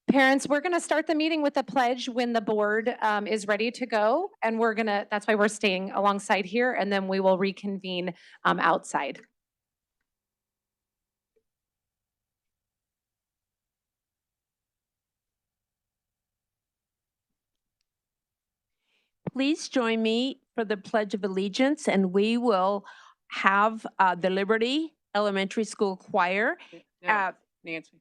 Parents, we're going to start the meeting with the pledge when the board is ready to go. And that's why we're staying alongside here, and then we will reconvene outside. Please join me for the Pledge of Allegiance, and we will have the Liberty Elementary School Choir. Nancy.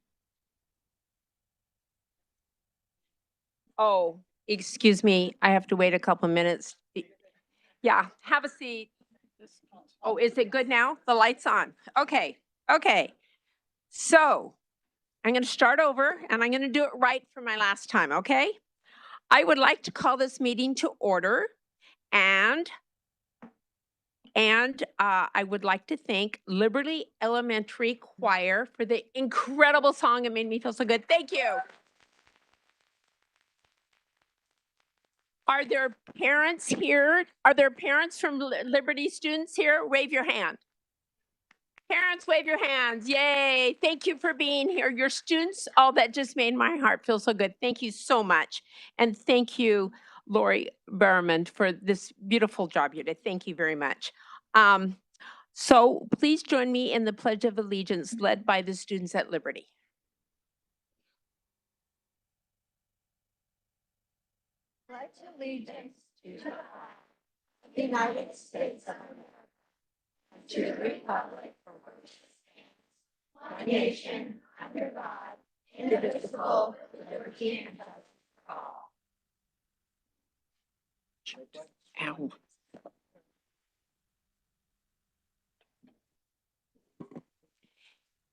Oh, excuse me, I have to wait a couple minutes. Yeah, have a seat. Oh, is it good now? The light's on. Okay, okay. So I'm going to start over, and I'm going to do it right for my last time, okay? I would like to call this meeting to order, and I would like to thank Liberty Elementary Choir for the incredible song. It made me feel so good. Thank you. Are there parents here? Are there parents from Liberty students here? Wave your hand. Parents, wave your hands. Yay. Thank you for being here. Your students, all that just made my heart feel so good. Thank you so much. And thank you, Lori Berman, for this beautiful job you did. Thank you very much. So please join me in the Pledge of Allegiance led by the students at Liberty. Pledge allegiance to the United States of America, and to the republic for which it stands, one nation, under God, indivisible, with liberty and justice for all. Ow.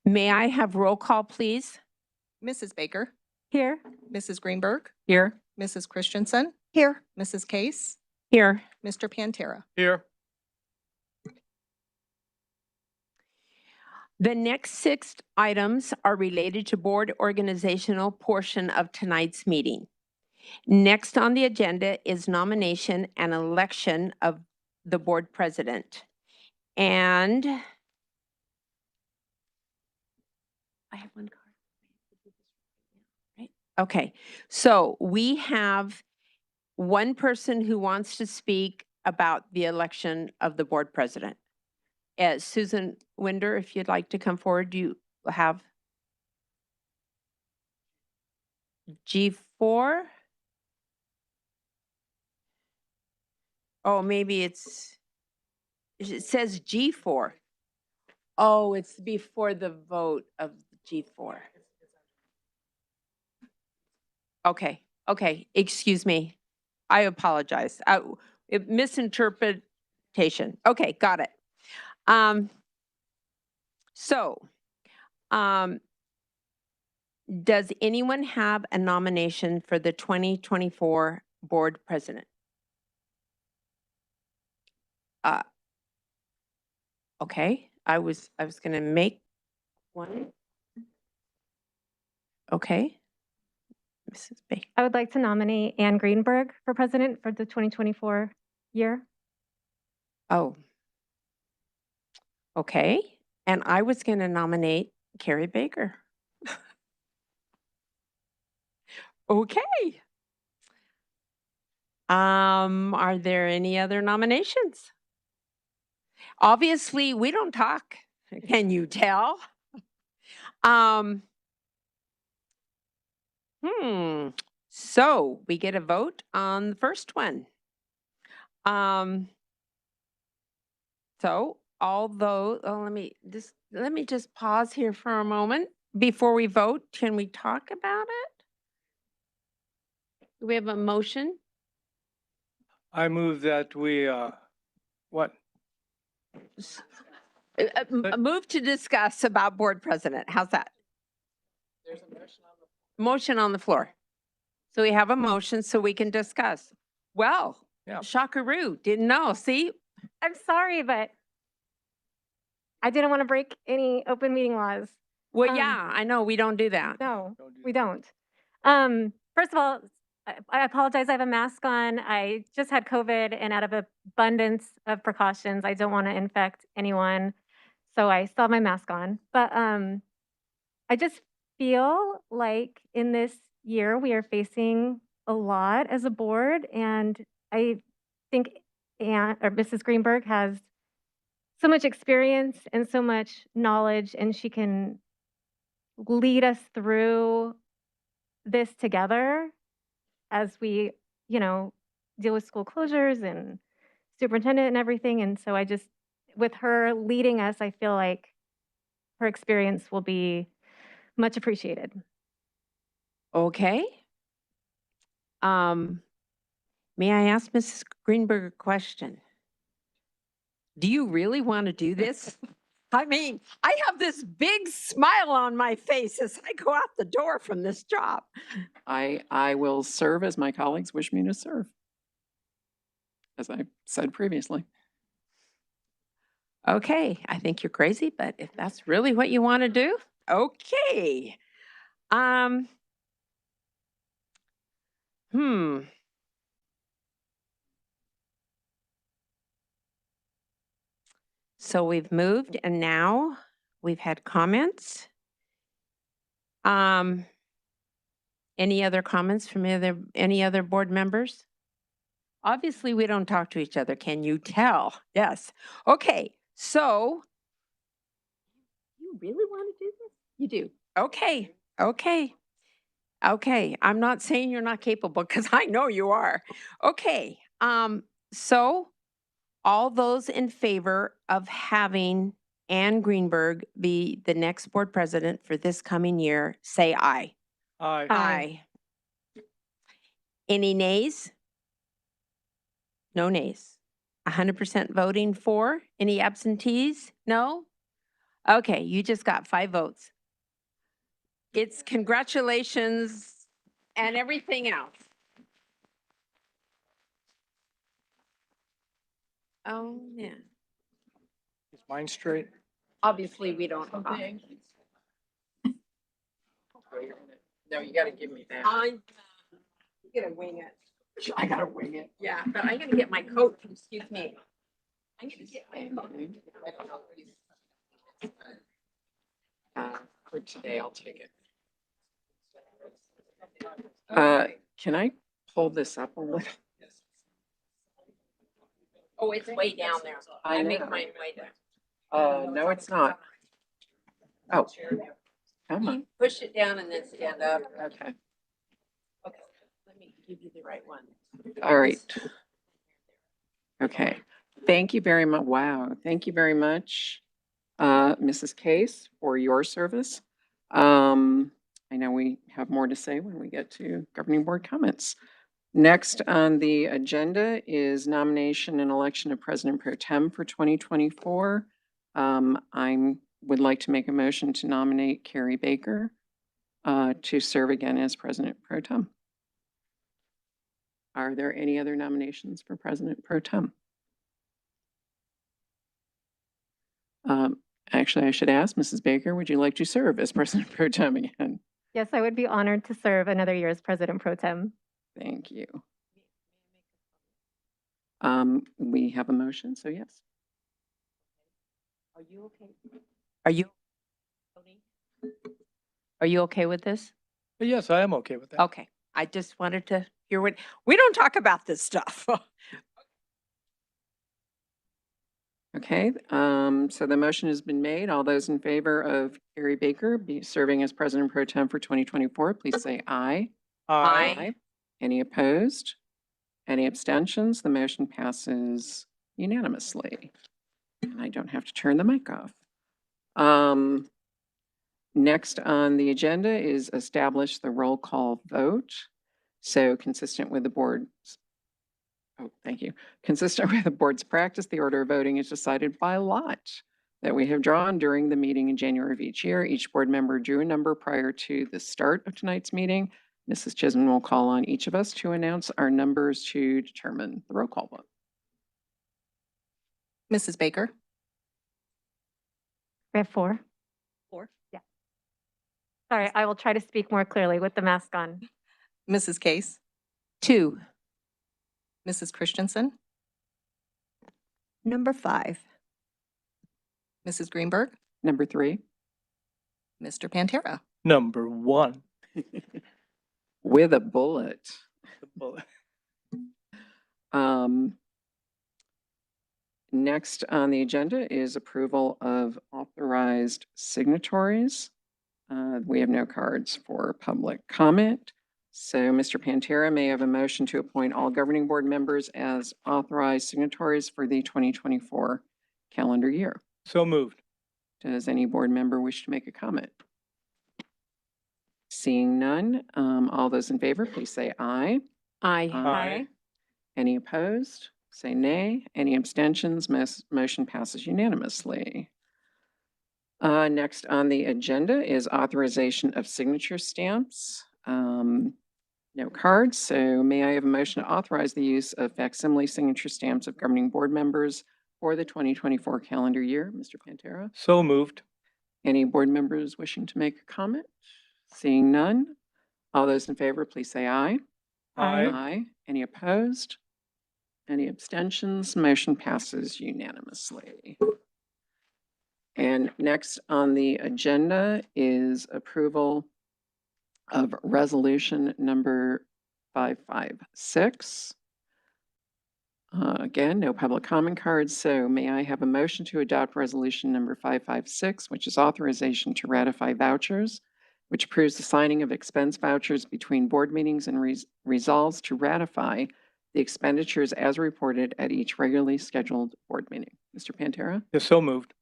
May I have roll call, please? Mrs. Baker, Here. Mrs. Greenberg, Here. Mrs. Christensen, Here. Mrs. Case, Here. Mr. Pantera. Here. The next 6 items are related to board organizational portion of tonight's meeting. Next on the agenda is nomination and election of the board president. And I have one card. Right? Okay, so we have one person who wants to speak about the election of the board president. Susan Winder, if you'd like to come forward, you have G4. Oh, maybe it says G4. Oh, it's before the vote of G4. Okay, okay, excuse me. I apologize. Misinterpretation. Okay, got it. Does anyone have a nomination for the 2024 board president? Okay, I was going to make one. Okay. Mrs. Bay. I would like to nominate Anne Greenberg for president for the 2024 year. Oh. Okay. And I was going to nominate Carrie Baker. Okay. Are there any other nominations? Obviously, we don't talk. Can you tell? So we get a vote on the first one. So although, let me just pause here for a moment before we vote. Can we talk about it? Do we have a motion? I move that we, what? Move to discuss about board president. How's that? There's a motion on the floor. So we have a motion so we can discuss. Well, yeah. Shockaroo, didn't know. See? I'm sorry, but I didn't want to break any open meeting laws. Well, yeah, I know we don't do that. No, we don't. First of all, I apologize. I have a mask on. I just had COVID, and out of abundance of precautions, I don't want to infect anyone. So I still have my mask on. But I just feel like in this year. We are facing a lot as a board, and I think Mrs. Greenberg has so much experience and so much knowledge, and she can lead us through this together as we, deal with school closures and superintendent and everything. And so with her leading us, I feel like her experience will be much appreciated. Okay. May I ask Mrs. Greenberg a question? Do you really want to do this? I mean, I have this big smile on my face as I go out the door from this job. I will serve as my colleagues wish me to serve, as I said previously. Okay, I think you're crazy, but if that's really what you want to do, okay. So we've moved and now we've had comments. Any other comments from any other board members? Obviously, we don't talk to each other. Can you tell? Yes. Okay, so you really want to do this? You do. Okay, okay. Okay, I'm not saying you're not capable because I know you are. Okay, so all those in favor of having Ann Greenberg be the next board president for this coming year, say aye. Aye. Aye. Any nays? No nays. 100% voting for? Any absentees? No? Okay, you just got 5 votes. It's congratulations and everything else. Oh, yeah. Is mine straight? Obviously, we don't. No, you gotta give me that. I'm gonna wing it. I gotta wing it. Yeah, but I'm gonna get my coat. Excuse me. I'm gonna get my coat. For today, I'll take it. Can I pull this up a little? Oh, it's way down there. I make know. mine way down. No, it's not. Oh, come on. Push it down and then stand up. Okay. Okay, let me give you the right one. All right. Okay. Thank you very much. Wow. Thank you very much, Mrs. Case, for your service. I know we have more to say when we get to governing board comments. Next on the agenda is nomination and election of President Pro Tem for 2024. I would like to make a motion to nominate Carrie Baker to serve again as President Pro Tem. Are there any other nominations for President Pro Tem? Actually, I should ask Mrs. Baker, would you like to serve as President Pro Tem again? Yes, I would be honored to serve another year as President Pro Tem. Thank you. We have a motion, so yes. Are you okay? Are you okay with this? Yes, I am okay with that. Okay, I just wanted to hear what, we don't talk about this stuff. Okay, so the motion has been made. All those in favor of Carrie Baker be serving as President Pro Tem for 2024, please say aye. Aye. Any opposed? Any abstentions? The motion passes unanimously. And I don't have to turn the mic off. Next on the agenda is establish the roll call vote. So consistent with the board's, thank you. Consistent with the board's practice, the order of voting is decided by lot that we have drawn during the meeting in January of each year. Each board member drew a number prior to the start of tonight's meeting. Mrs. Chisholm will call on each of us to announce our numbers to determine the roll call vote. Mrs. Baker? We have 4. 4. Yeah. Sorry, I will try to speak more clearly with the mask on. Mrs. Case? 2. Mrs. Christensen? Number 5. Mrs. Greenberg? Number 3. Mr. Pantera? Number 1. with a bullet. Well, Next on the agenda is approval of authorized signatories. We have no cards for public comment. So Mr. Pantera, may I have a motion to appoint all governing board members as authorized signatories for the 2024 calendar year. So moved. Does any board member wish to make a comment? Seeing none, all those in favor, please say aye. Aye. Aye. Any opposed? Say nay. Any abstentions? Motion passes unanimously. Next on the agenda is authorization of signature stamps. No cards, so may I have a motion to authorize the use of facsimile signature stamps of governing board members for the 2024 calendar year? Mr. Pantera? So moved. Any board members wishing to make a comment? Seeing none, all those in favor, please say aye. Aye. Aye. Any opposed? Any abstentions? Motion passes unanimously. And next on the agenda is approval of resolution number 556. Again, no public comment cards, so may I have a motion to adopt resolution number 556, which is authorization to ratify vouchers, which approves the signing of expense vouchers between board meetings and resolves to ratify the expenditures as reported at each regularly scheduled board meeting. Mr. Pantera? Yes, so moved.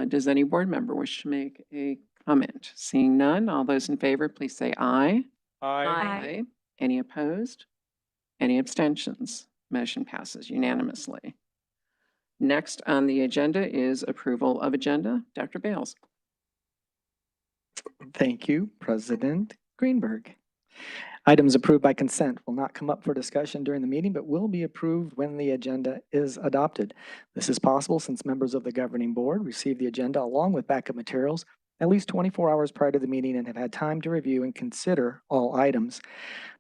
Does any board member wish to make a comment? Seeing none, all those in favor, please say aye. Aye. Aye. Any opposed? Any abstentions? Motion passes unanimously. Next on the agenda is approval of agenda. Dr. Bales. Thank you, President Greenberg. Items approved by consent will not come up for discussion during the meeting, but will be approved when the agenda is adopted. This is possible since members of the governing board receive the agenda along with backup materials at least 24 hours prior to the meeting and have had time to review and consider all items.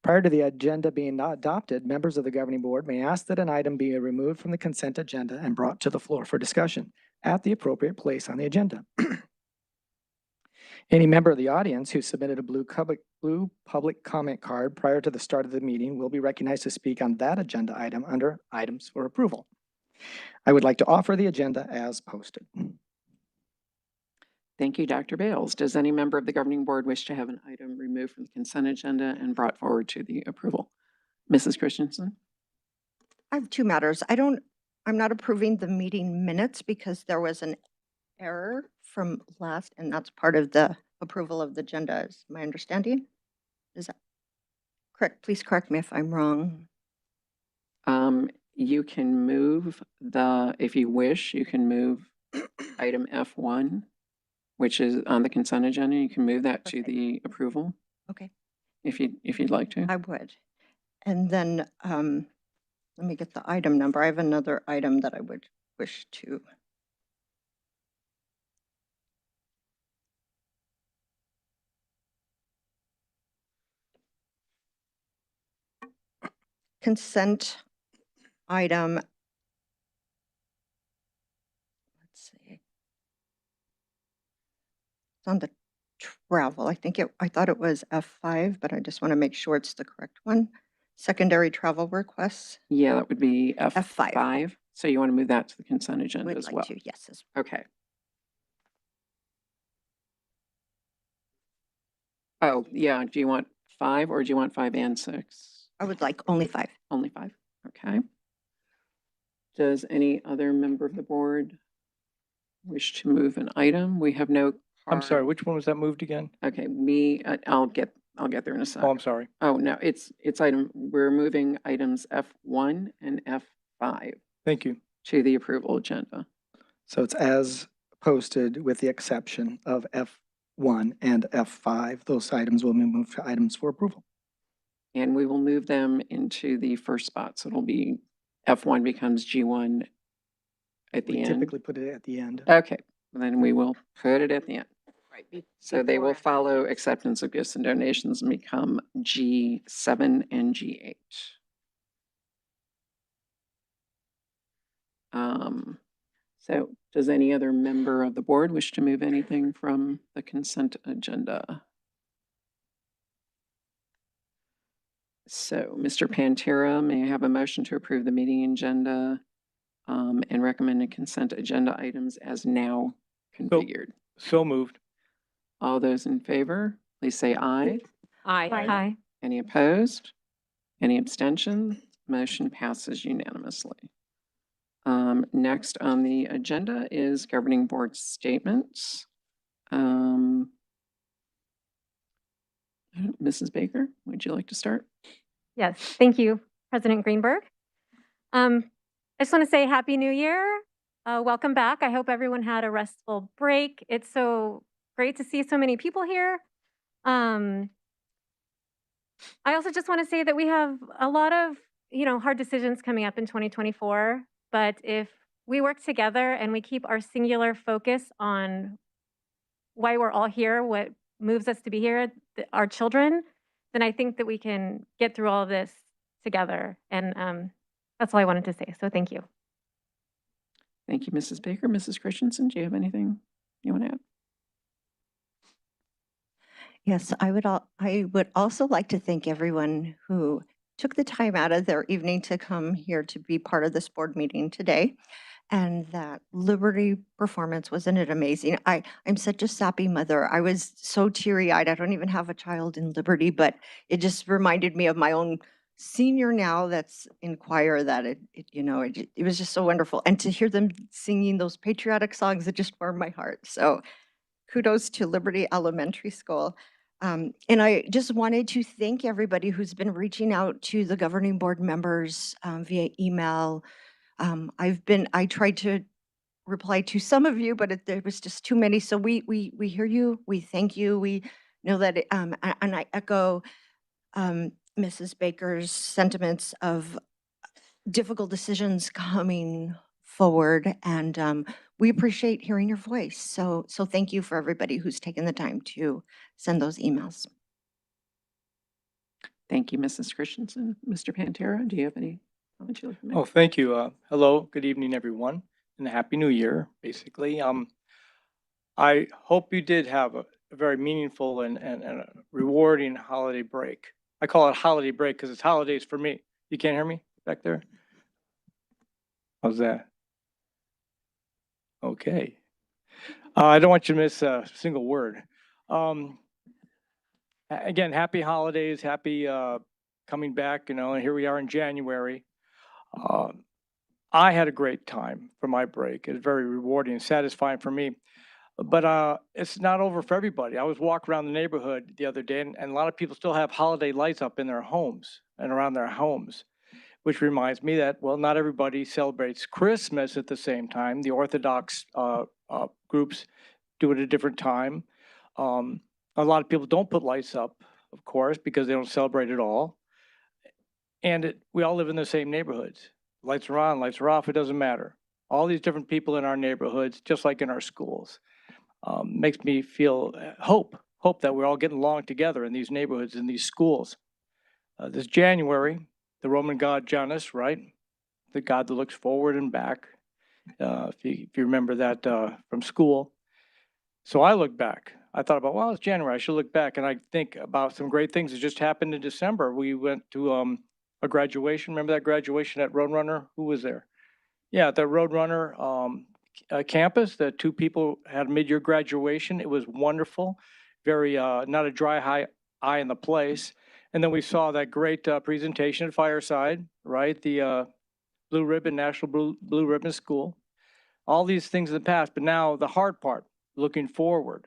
Prior to the agenda being adopted, members of the governing board may ask that an item be removed from the consent agenda and brought to the floor for discussion at the appropriate place on the agenda. Any member of the audience who submitted a blue public comment card prior to the start of the meeting will be recognized to speak on that agenda item under items for approval. I would like to offer the agenda as posted. Thank you, Dr. Bales. Does any member of the governing board wish to have an item removed from the consent agenda and brought forward to the approval? Mrs. Christensen? I have two matters. I'm not approving the meeting minutes because there was an error from last, and that's part of the approval of the agenda, is my understanding. Is that correct? Please correct me if I'm wrong. You can move if you wish, you can move item F1, which is on the consent agenda. You can move that to Okay. the approval Okay, if you'd like to. I would. And then let me get the item number. I have another item that I would wish to. Consent item. Let's see. It's on the travel. I thought it was F5, but I just want to make sure it's the correct one. Secondary travel requests. Yeah, that would be F5. F5. So you want to move that to the consent agenda Would as like well? to, yes. Okay. Oh, yeah. Do you want 5 or do you want 5 and 6? I would like only 5. Only 5. Okay. Does any other member of the board wish to move an item? We have no. I'm sorry, which one was that moved again? Okay, I'll get there in a Oh, second. I'm sorry. Oh, no, it's we're moving items F1 and F5 Thank you. to the approval agenda. So it's as posted with the exception of F1 and F5. Those items will be moved to items for approval. And we will move them into the first spot. So it'll be F1 becomes G1 at the We end. typically put it at the end. Okay, then we will put it at the end. Right. So they will before- follow acceptance of gifts and donations and become G7 and G8. So does any other member of the board wish to move anything from the consent agenda? So, Mr. Pantera, may I have a motion to approve the meeting agenda and recommended consent agenda items as now configured? So moved. All those in favor, please say aye. Aye. Any opposed? Any abstention? Motion passes unanimously. Next on the agenda is governing board statements. Mrs. Baker, would you like to start? Yes, thank you, President Greenberg. I just want to say Happy New Year. Welcome back. I hope everyone had a restful break. It's so great to see so many people here. I also just want to say that we have a lot of, hard decisions coming up in 2024, but if we work together and we keep our singular focus on why we're all here, what moves us to be here, our children, then I think that we can get through all of this together. And that's all I wanted to say. So thank you. Thank you, Mrs. Baker. Mrs. Christensen, do you have anything you want to add? Yes, I would also like to thank everyone who took the time out of their evening to come here to be part of this board meeting today. And that Liberty performance, wasn't it amazing? I'm such a sappy mother. I was so teary-eyed. I don't even have a child in Liberty, but it just reminded me of my own senior now that's in choir, that it was just so wonderful. And to hear them singing those patriotic songs, it just warmed my heart. So kudos to Liberty Elementary School. And I just wanted to thank everybody who's been reaching out to the governing board members via email. I tried to reply to some of you, but there was just too many. So we hear you, we thank you, we know that, and I echo Mrs. Baker's sentiments of difficult decisions coming forward, and we appreciate hearing your voice. So thank you for everybody who's taken the time to send those emails. Thank you, Mrs. Christensen. Mr. Pantera, do you have any comments you'd like to make? Oh, thank you. Hello, good evening, everyone, and a Happy New Year, basically. I hope you did have a very meaningful and a rewarding holiday break. I call it holiday break because it's holidays for me. You can't hear me back there? How's that? Okay. I don't want you to miss a single word. Again, happy holidays, happy coming back, and here we are in January. I had a great time for my break. It was very rewarding and satisfying for me. But it's not over for everybody. I was walking around the neighborhood the other day, and a lot of people still have holiday lights up in their homes and around their homes, which reminds me that, well, not everybody celebrates Christmas at the same time. The Orthodox groups do it at a different time. A lot of people don't put lights up, of course, because they don't celebrate at all. And we all live in the same neighborhoods. Lights are on, lights are off, it doesn't matter. All these different people in our neighborhoods, just like in our schools, makes me feel hope that we're all getting along together in these neighborhoods, in these schools. This January, the Roman god Janus, right? The god that looks forward and back, if you remember that from school. So I look back. I thought about, well, it's January, I should look back. And I think about some great things that just happened in December. We went to a graduation. Remember that graduation at Roadrunner? Who was there? Yeah, at the Roadrunner campus, the two people had mid-year graduation. It was wonderful. Very, not a dry eye in the place. And then we saw that great presentation at Fireside, right? The Blue Ribbon, National Blue Ribbon School. All these things in the past, but now the hard part, looking forward.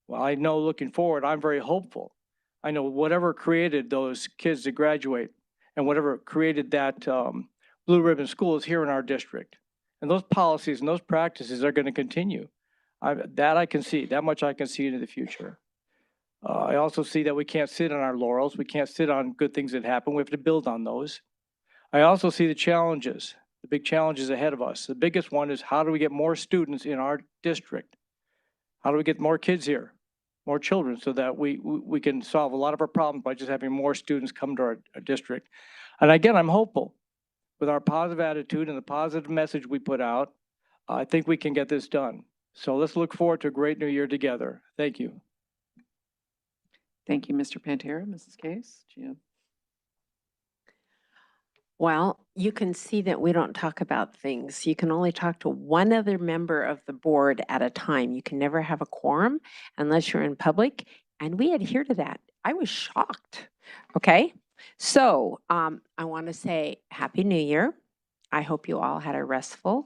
Well, I know looking forward, I'm very hopeful. I know whatever created those kids to graduate and whatever created that Blue Ribbon School is here in our district. And those policies and those practices are going to continue. That I can see, that much I can see into the future. I also see that we can't sit on our laurels. We can't sit on good things that happen. We have to build on those. I also see the challenges, the big challenges ahead of us. The biggest one is, how do we get more students in our district? How do we get more kids here, more children, so that we can solve a lot of our problems by just having more students come to our district? And again, I'm hopeful. With our positive attitude and the positive message we put out, I think we can get this done. So let's look forward to a great new year together. Thank you. Thank you, Mr. Pantera. Mrs. Case, do you have Well, you can see that we don't talk about things. You can only talk to one other member of the board at a time. You can never have a quorum unless you're in public, and we adhere to that. I was shocked. Okay, so I want to say Happy New Year. I hope you all had a restful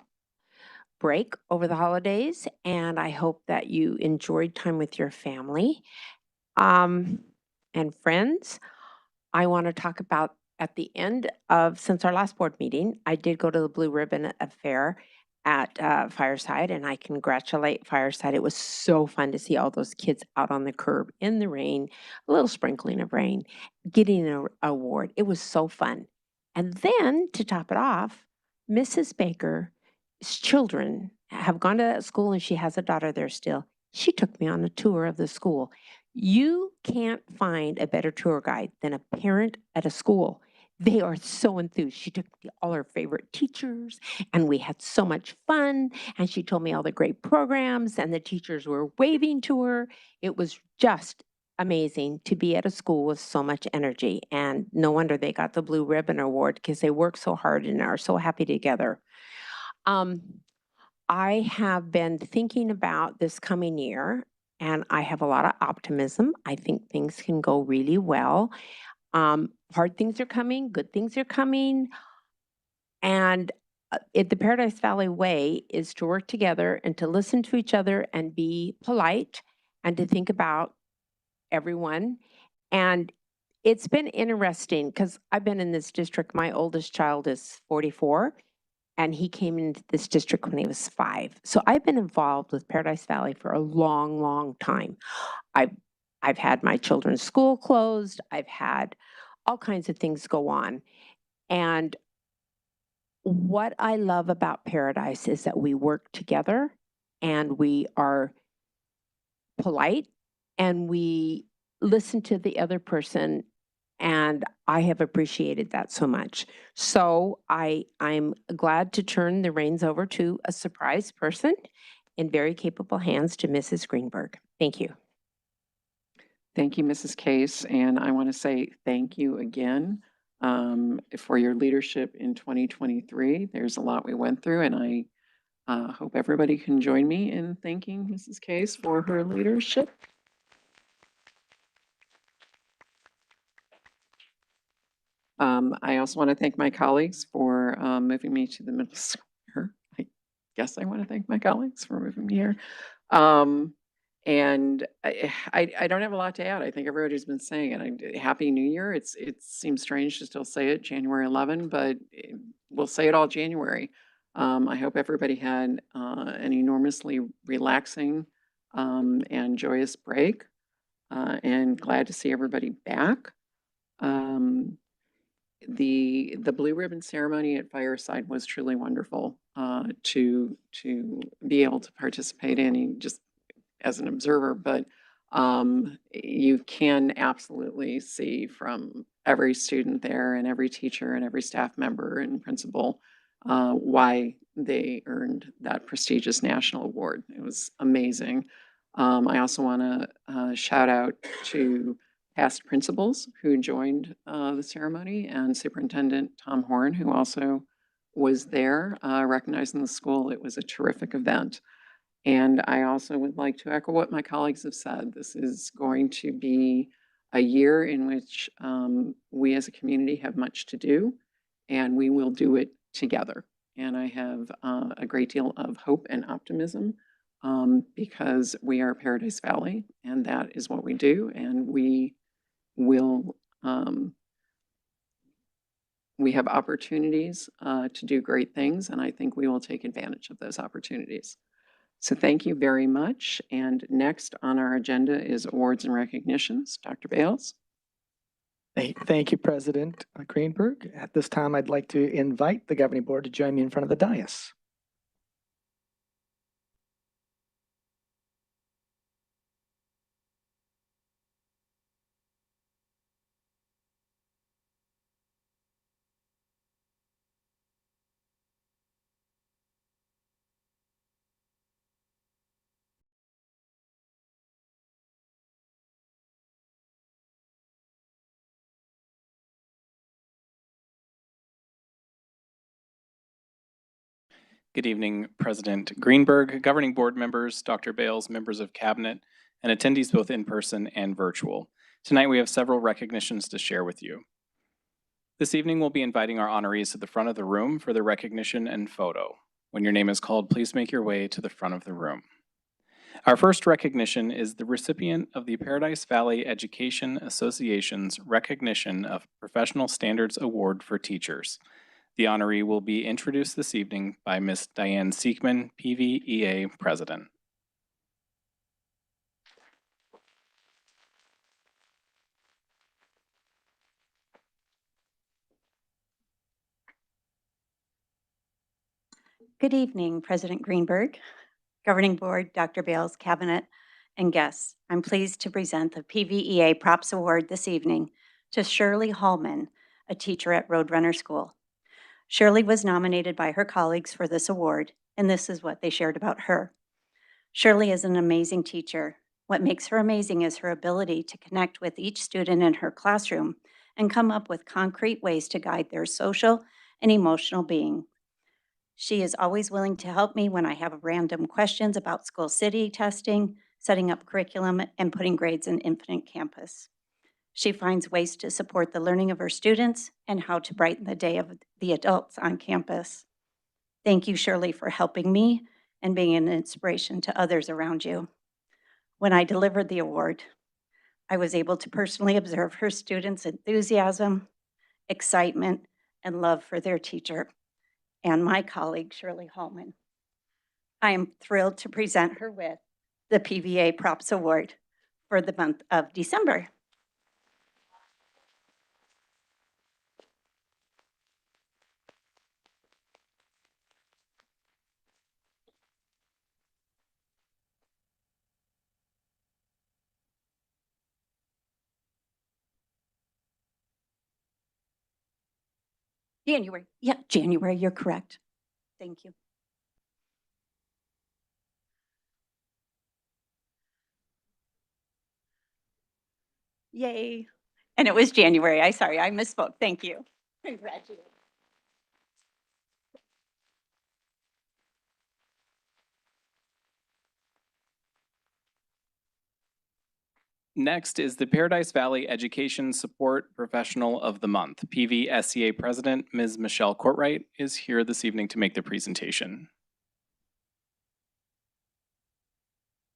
break over the holidays, and I hope that you enjoyed time with your family and friends. I want to talk about at the end of, since our last board meeting, I did go to the Blue Ribbon Affair at Fireside, and I congratulate Fireside. It was so fun to see all those kids out on the curb in the rain, a little sprinkling of rain, getting an award. It was so fun. And then to top it off, Mrs. Baker's children have gone to that school, and she has a daughter there still. She took me on a tour of the school. You can't find a better tour guide than a parent at a school. They are so enthused. She took me to all her favorite teachers, and we had so much fun. And she told me all the great programs, and the teachers were waving to her. It was just amazing to be at a school with so much energy. And no wonder they got the Blue Ribbon Award, because they work so hard and are so happy together. I have been thinking about this coming year, and I have a lot of optimism. I think things can go really well. Hard things are coming, good things are coming. And the Paradise Valley way is to work together and to listen to each other and be polite and to think about everyone. And it's been interesting because I've been in this district. My oldest child is 44, and he came into this district when he was 5. So I've been involved with Paradise Valley for a long, long time. I've had my children's school closed. I've had all kinds of things go on. And what I love about Paradise is that we work together and we are polite and we listen to the other person, and I have appreciated that so much. So I'm glad to turn the reins over to a surprise person in very capable hands, to Mrs. Greenberg. Thank you. Thank you, Mrs. Case, and I want to say thank you again for your leadership in 2023. There's a lot we went through, and I hope everybody can join me in thanking Mrs. Case for her leadership. I also want to thank my colleagues for moving me to the middle school here. I guess I want to thank my colleagues for moving me here. And I don't have a lot to add. I think everybody's been saying it. Happy New Year. It seems strange to still say it January 11, but we'll say it all January. I hope everybody had an enormously relaxing and joyous break, and glad to see everybody back. The Blue Ribbon ceremony at Fireside was truly wonderful to be able to participate in, just as an observer, but you can absolutely see from every student there and every teacher and every staff member and principal why they earned that prestigious national award. It was amazing. I also want to shout out to past principals who joined the ceremony, and Superintendent Tom Horn, who also was there recognizing the school. It was a terrific event. And I also would like to echo what my colleagues have said. This is going to be a year in which we as a community have much to do, and we will do it together. And I have a great deal of hope and optimism because we are Paradise Valley, and that is what we do. And we will, we have opportunities to do great things, and I think we will take advantage of those opportunities. So thank you very much. And next on our agenda is awards and recognitions. Dr. Bales. Thank you, President Greenberg. At this time, I'd like to invite the governing board to join me in front of the dais. Good evening, President Greenberg, governing board members, Dr. Bales, members of cabinet, and attendees both in person and virtual. Tonight we have several recognitions to share with you. This evening we'll be inviting our honorees to the front of the room for their recognition and photo. When your name is called, please make your way to the front of the room. Our first recognition is the recipient of the Paradise Valley Education Association's Recognition of Professional Standards Award for Teachers. The honoree will be introduced this evening by Ms. Diane Siekman, PVEA President. Good evening, President Greenberg, Governing Board, Dr. Bales, Cabinet, and guests. I'm pleased to present the PVEA Props Award this evening to Shirley Hallman, a teacher at Roadrunner School. Shirley was nominated by her colleagues for this award, and this is what they shared about her. Shirley is an amazing teacher. What makes her amazing is her ability to connect with each student in her classroom and come up with concrete ways to guide their social and emotional being. She is always willing to help me when I have random questions about school city testing, setting up curriculum, and putting grades in Infinite Campus. She finds ways to support the learning of her students and how to brighten the day of the adults on campus. Thank you, Shirley, for helping me and being an inspiration to others around you. When I delivered the award, I was able to personally observe her students' enthusiasm, excitement, and love for their teacher and my colleague, Shirley Hallman. I am thrilled to present her with the PVA Props Award for the month of December. January, yeah, January, you're correct. Thank you. Yay. And it was January. I misspoke. Thank you. Congratulations. Next is the Paradise Valley Education Support Professional of the Month. PVSCA President Ms. Michelle Courtwright is here this evening to make the presentation.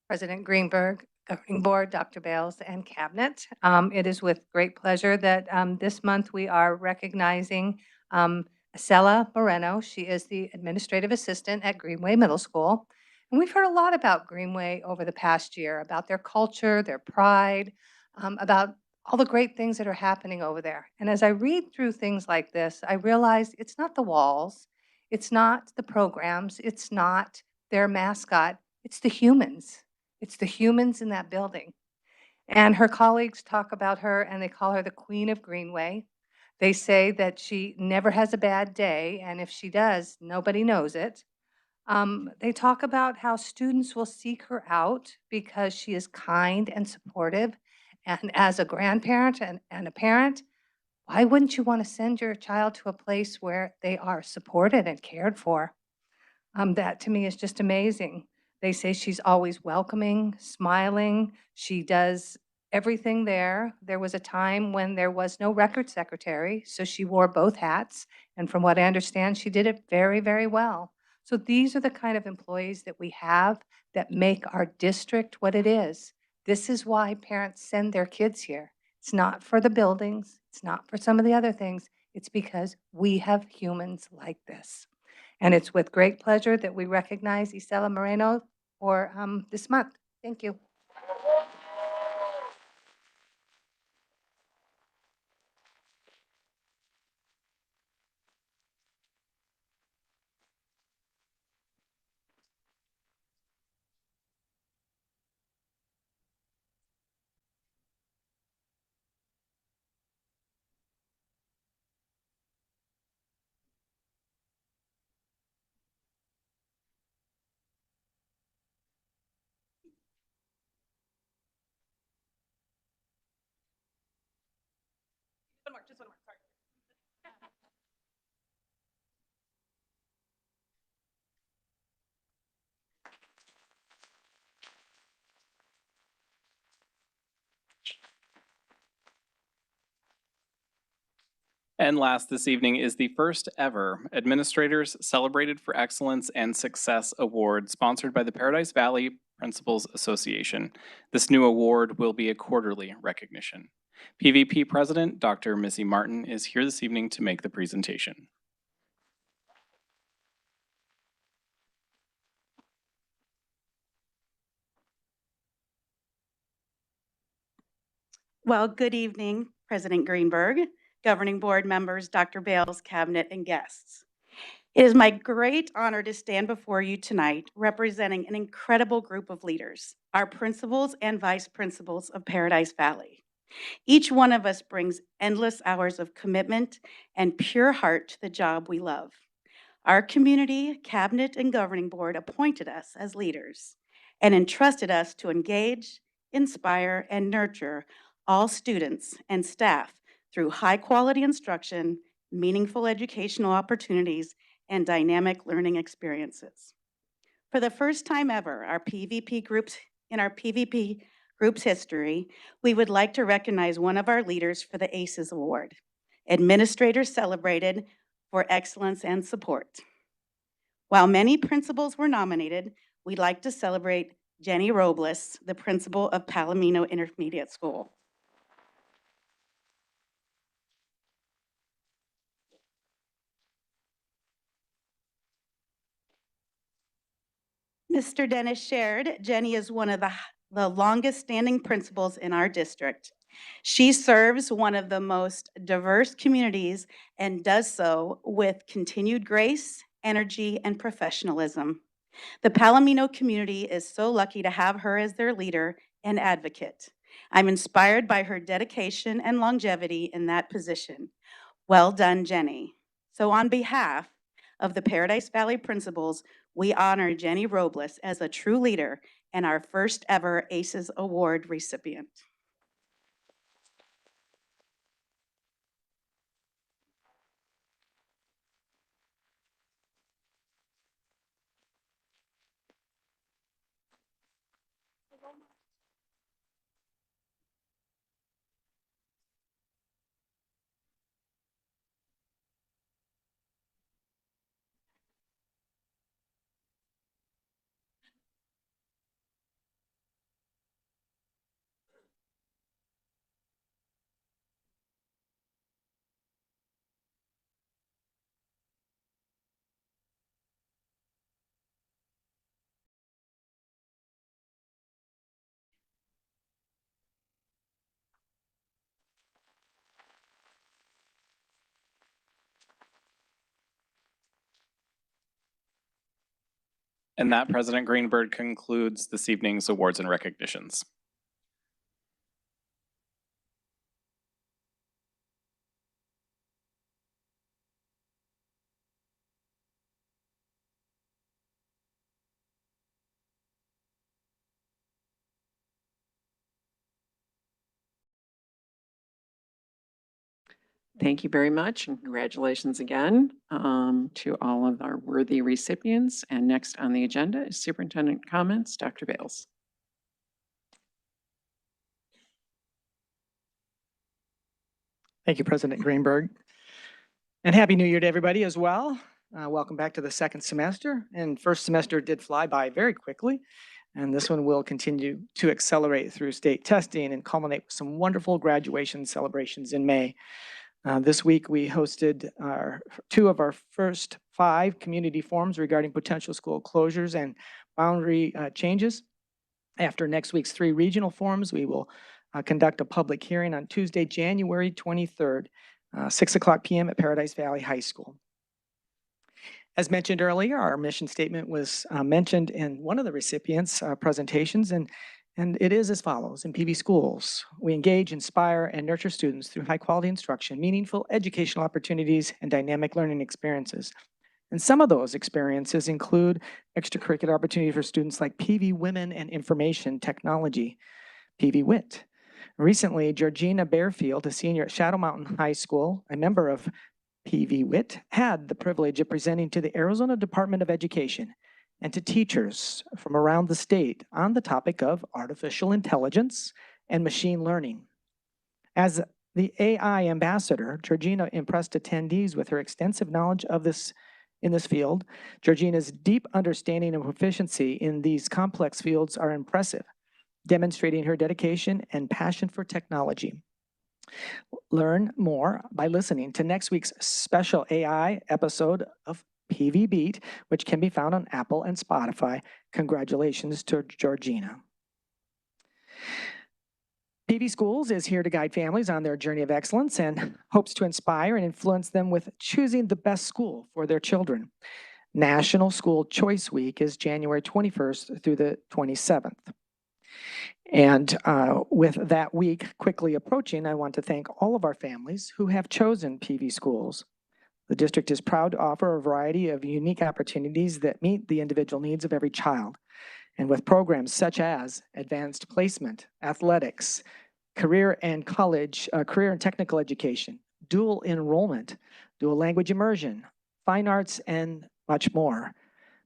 President Greenberg, Governing Board, Dr. Bales, and Cabinet. It is with great pleasure that this month we are recognizing Acela Moreno. She is the Administrative Assistant at Greenway Middle School. And we've heard a lot about Greenway over the past year, about their culture, their pride, about all the great things that are happening over there. And as I read through things like this, I realize it's not the walls, it's not the programs, it's not their mascot, it's the humans. It's the humans in that building. And her colleagues talk about her and they call her the Queen of Greenway. They say that she never has a bad day, and if she does, nobody knows it. They talk about how students will seek her out because she is kind and supportive. And as a grandparent and a parent, why wouldn't you want to send your child to a place where they are supported and cared for? That to me is just amazing. They say she's always welcoming, smiling. She does everything there. There was a time when there was no record secretary, so she wore both hats. And from what I understand, she did it very, very well. So these are the kind of employees that we have that make our district what it is. This is why parents send their kids here. It's not for the buildings. It's not for some of the other things. It's because we have humans like this. And it's with great pleasure that we recognize Acela Moreno for this month. Thank you. Just one more, sorry. And last this evening is the first ever Administrators Celebrated for Excellence and Success Award sponsored by the Paradise Valley Principals Association. This new award will be a quarterly recognition. PVP President Dr. Missy Martin is here this evening to make the presentation. Well, good evening, President Greenberg, Governing Board members, Dr. Bales, Cabinet, and guests. It is my great honor to stand before you tonight representing an incredible group of leaders, our principals and vice principals of Paradise Valley. Each one of us brings endless hours of commitment and pure heart to the job we love. Our community, Cabinet, and Governing Board appointed us as leaders and entrusted us to engage, inspire, and nurture all students and staff through high-quality instruction, meaningful educational opportunities, and dynamic learning experiences. For the first time ever, in our PVP group's history, we would like to recognize one of our leaders for the ACES Award, Administrators Celebrated for Excellence and Support. While many principals were nominated, we'd like to celebrate Jenny Robles, the principal of Palomino Intermediate School. Mr. Dennis shared, Jenny is one of the longest standing principals in our district. She serves one of the most diverse communities and does so with continued grace, energy, and professionalism. The Palomino community is so lucky to have her as their leader and advocate. I'm inspired by her dedication and longevity in that position. Well done, Jenny. So on behalf of the Paradise Valley principals, we honor Jenny Robles as a true leader and our first ever ACES Award recipient. And that, President Greenberg, concludes this evening's awards and recognitions. Thank you very much, and congratulations again to all of our worthy recipients. And next on the agenda is Superintendent comments. Dr. Bales. Thank you, President Greenberg. And Happy New Year to everybody as well. Welcome back to the second semester. And first semester did fly by very quickly. And this one will continue to accelerate through state testing and culminate with some wonderful graduation celebrations in May. This week, we hosted two of our first 5 community forums regarding potential school closures and boundary changes. After next week's 3 regional forums, we will conduct a public hearing on Tuesday, January 23rd, 6:00 p.m. at Paradise Valley High School. As mentioned earlier, our mission statement was mentioned in one of the recipients' presentations, and it is as follows. In PV schools, we engage, inspire, and nurture students through high-quality instruction, meaningful educational opportunities, and dynamic learning experiences. And some of those experiences include extracurricular opportunities for students like PV Women and Information Technology, PV WIT. Recently, Georgina Bearfield, a senior at Shadow Mountain High School, a member of PV WIT, had the privilege of presenting to the Arizona Department of Education and to teachers from around the state on the topic of artificial intelligence and machine learning. As The AI ambassador, Georgina, impressed attendees with her extensive knowledge of in this field. Georgina's deep understanding and proficiency in these complex fields are impressive, demonstrating her dedication and passion for technology. Learn more by listening to next week's special AI episode of PV Beat, which can be found on Apple and Spotify. Congratulations to Georgina. PV Schools is here to guide families on their journey of excellence and hopes to inspire and influence them with choosing the best school for their children. National School Choice Week is January 21st through the 27th. And with that week quickly approaching, I want to thank all of our families who have chosen PV Schools. The district is proud to offer a variety of unique opportunities that meet the individual needs of every child. And with programs such as advanced placement, athletics, career and technical education, dual enrollment, dual language immersion, fine arts, and much more.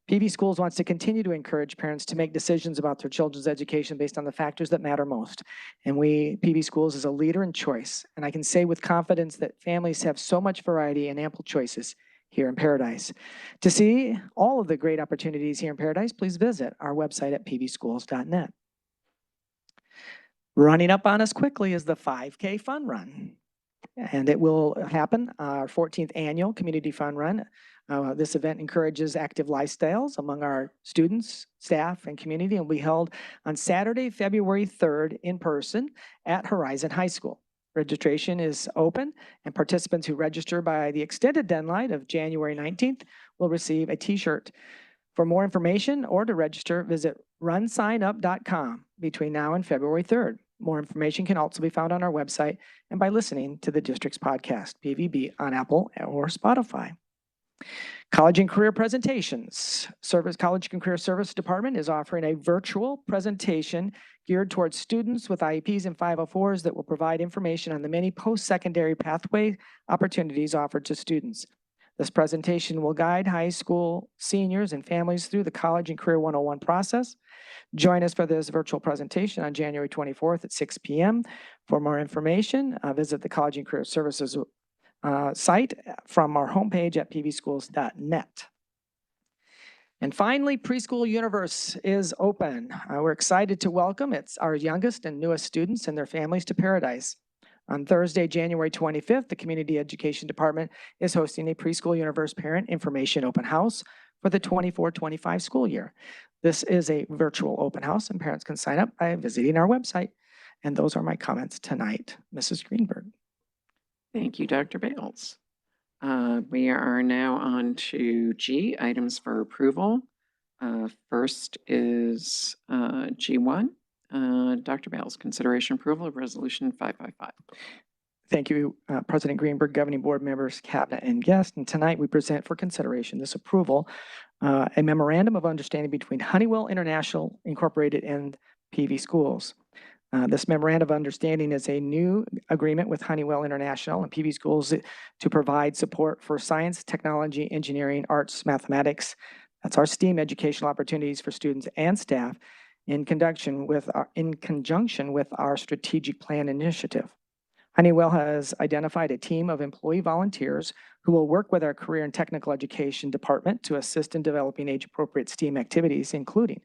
PV Schools wants to continue to encourage parents to make decisions about their children's education based on the factors that matter most. And PV Schools is a leader in choice. And I can say with confidence that families have so much variety and ample choices here in Paradise. To see all of the great opportunities here in Paradise, please visit our website at pvschools.net. Running up on us quickly is the 5K Fun Run. And it will happen, our 14th annual Community Fun Run. This event encourages active lifestyles among our students, staff, and community, and will be held on Saturday, February 3rd in person at Horizon High School. Registration is open, and participants who register by the extended deadline of January 19th will receive a t-shirt. For more information or to register, visit runsignup.com between now and February 3rd. More information can also be found on our website and by listening to the district's podcast, PVB, on Apple or Spotify. College and Career Presentations. College and Career Service Department is offering a virtual presentation geared towards students with IEPs and 504s that will provide information on the many post-secondary pathway opportunities offered to students. This presentation will guide high school seniors and families through the College and Career 101 process. Join us for this virtual presentation on January 24th at 6 p.m. For more information, visit the College and Career Services site from our homepage at pvschools.net. And finally, Preschool Universe is open. We're excited to welcome our youngest and newest students and their families to Paradise. On Thursday, January 25th, the Community Education Department is hosting a Preschool Universe Parent Information Open House for the 24-25 school year. This is a virtual open house, and parents can sign up by visiting our website. And those are my comments tonight. Mrs. Greenberg. Thank you, Dr. Bales. We are now on to G, items for approval. First is G1. Dr. Bales, consideration approval of resolution 555. Thank you, President Greenberg, governing board members, cabinet, and guests. And tonight we present for consideration this approval, a memorandum of understanding between Honeywell International Incorporated and PV Schools. This memorandum of understanding is a new agreement with Honeywell International and PV Schools to provide support for science, technology, engineering, arts, mathematics. That's our STEAM educational opportunities for students and staff in conjunction with our strategic plan initiative. Honeywell has identified a team of employee volunteers who will work with our career and technical education department to assist in developing age-appropriate STEAM activities, including,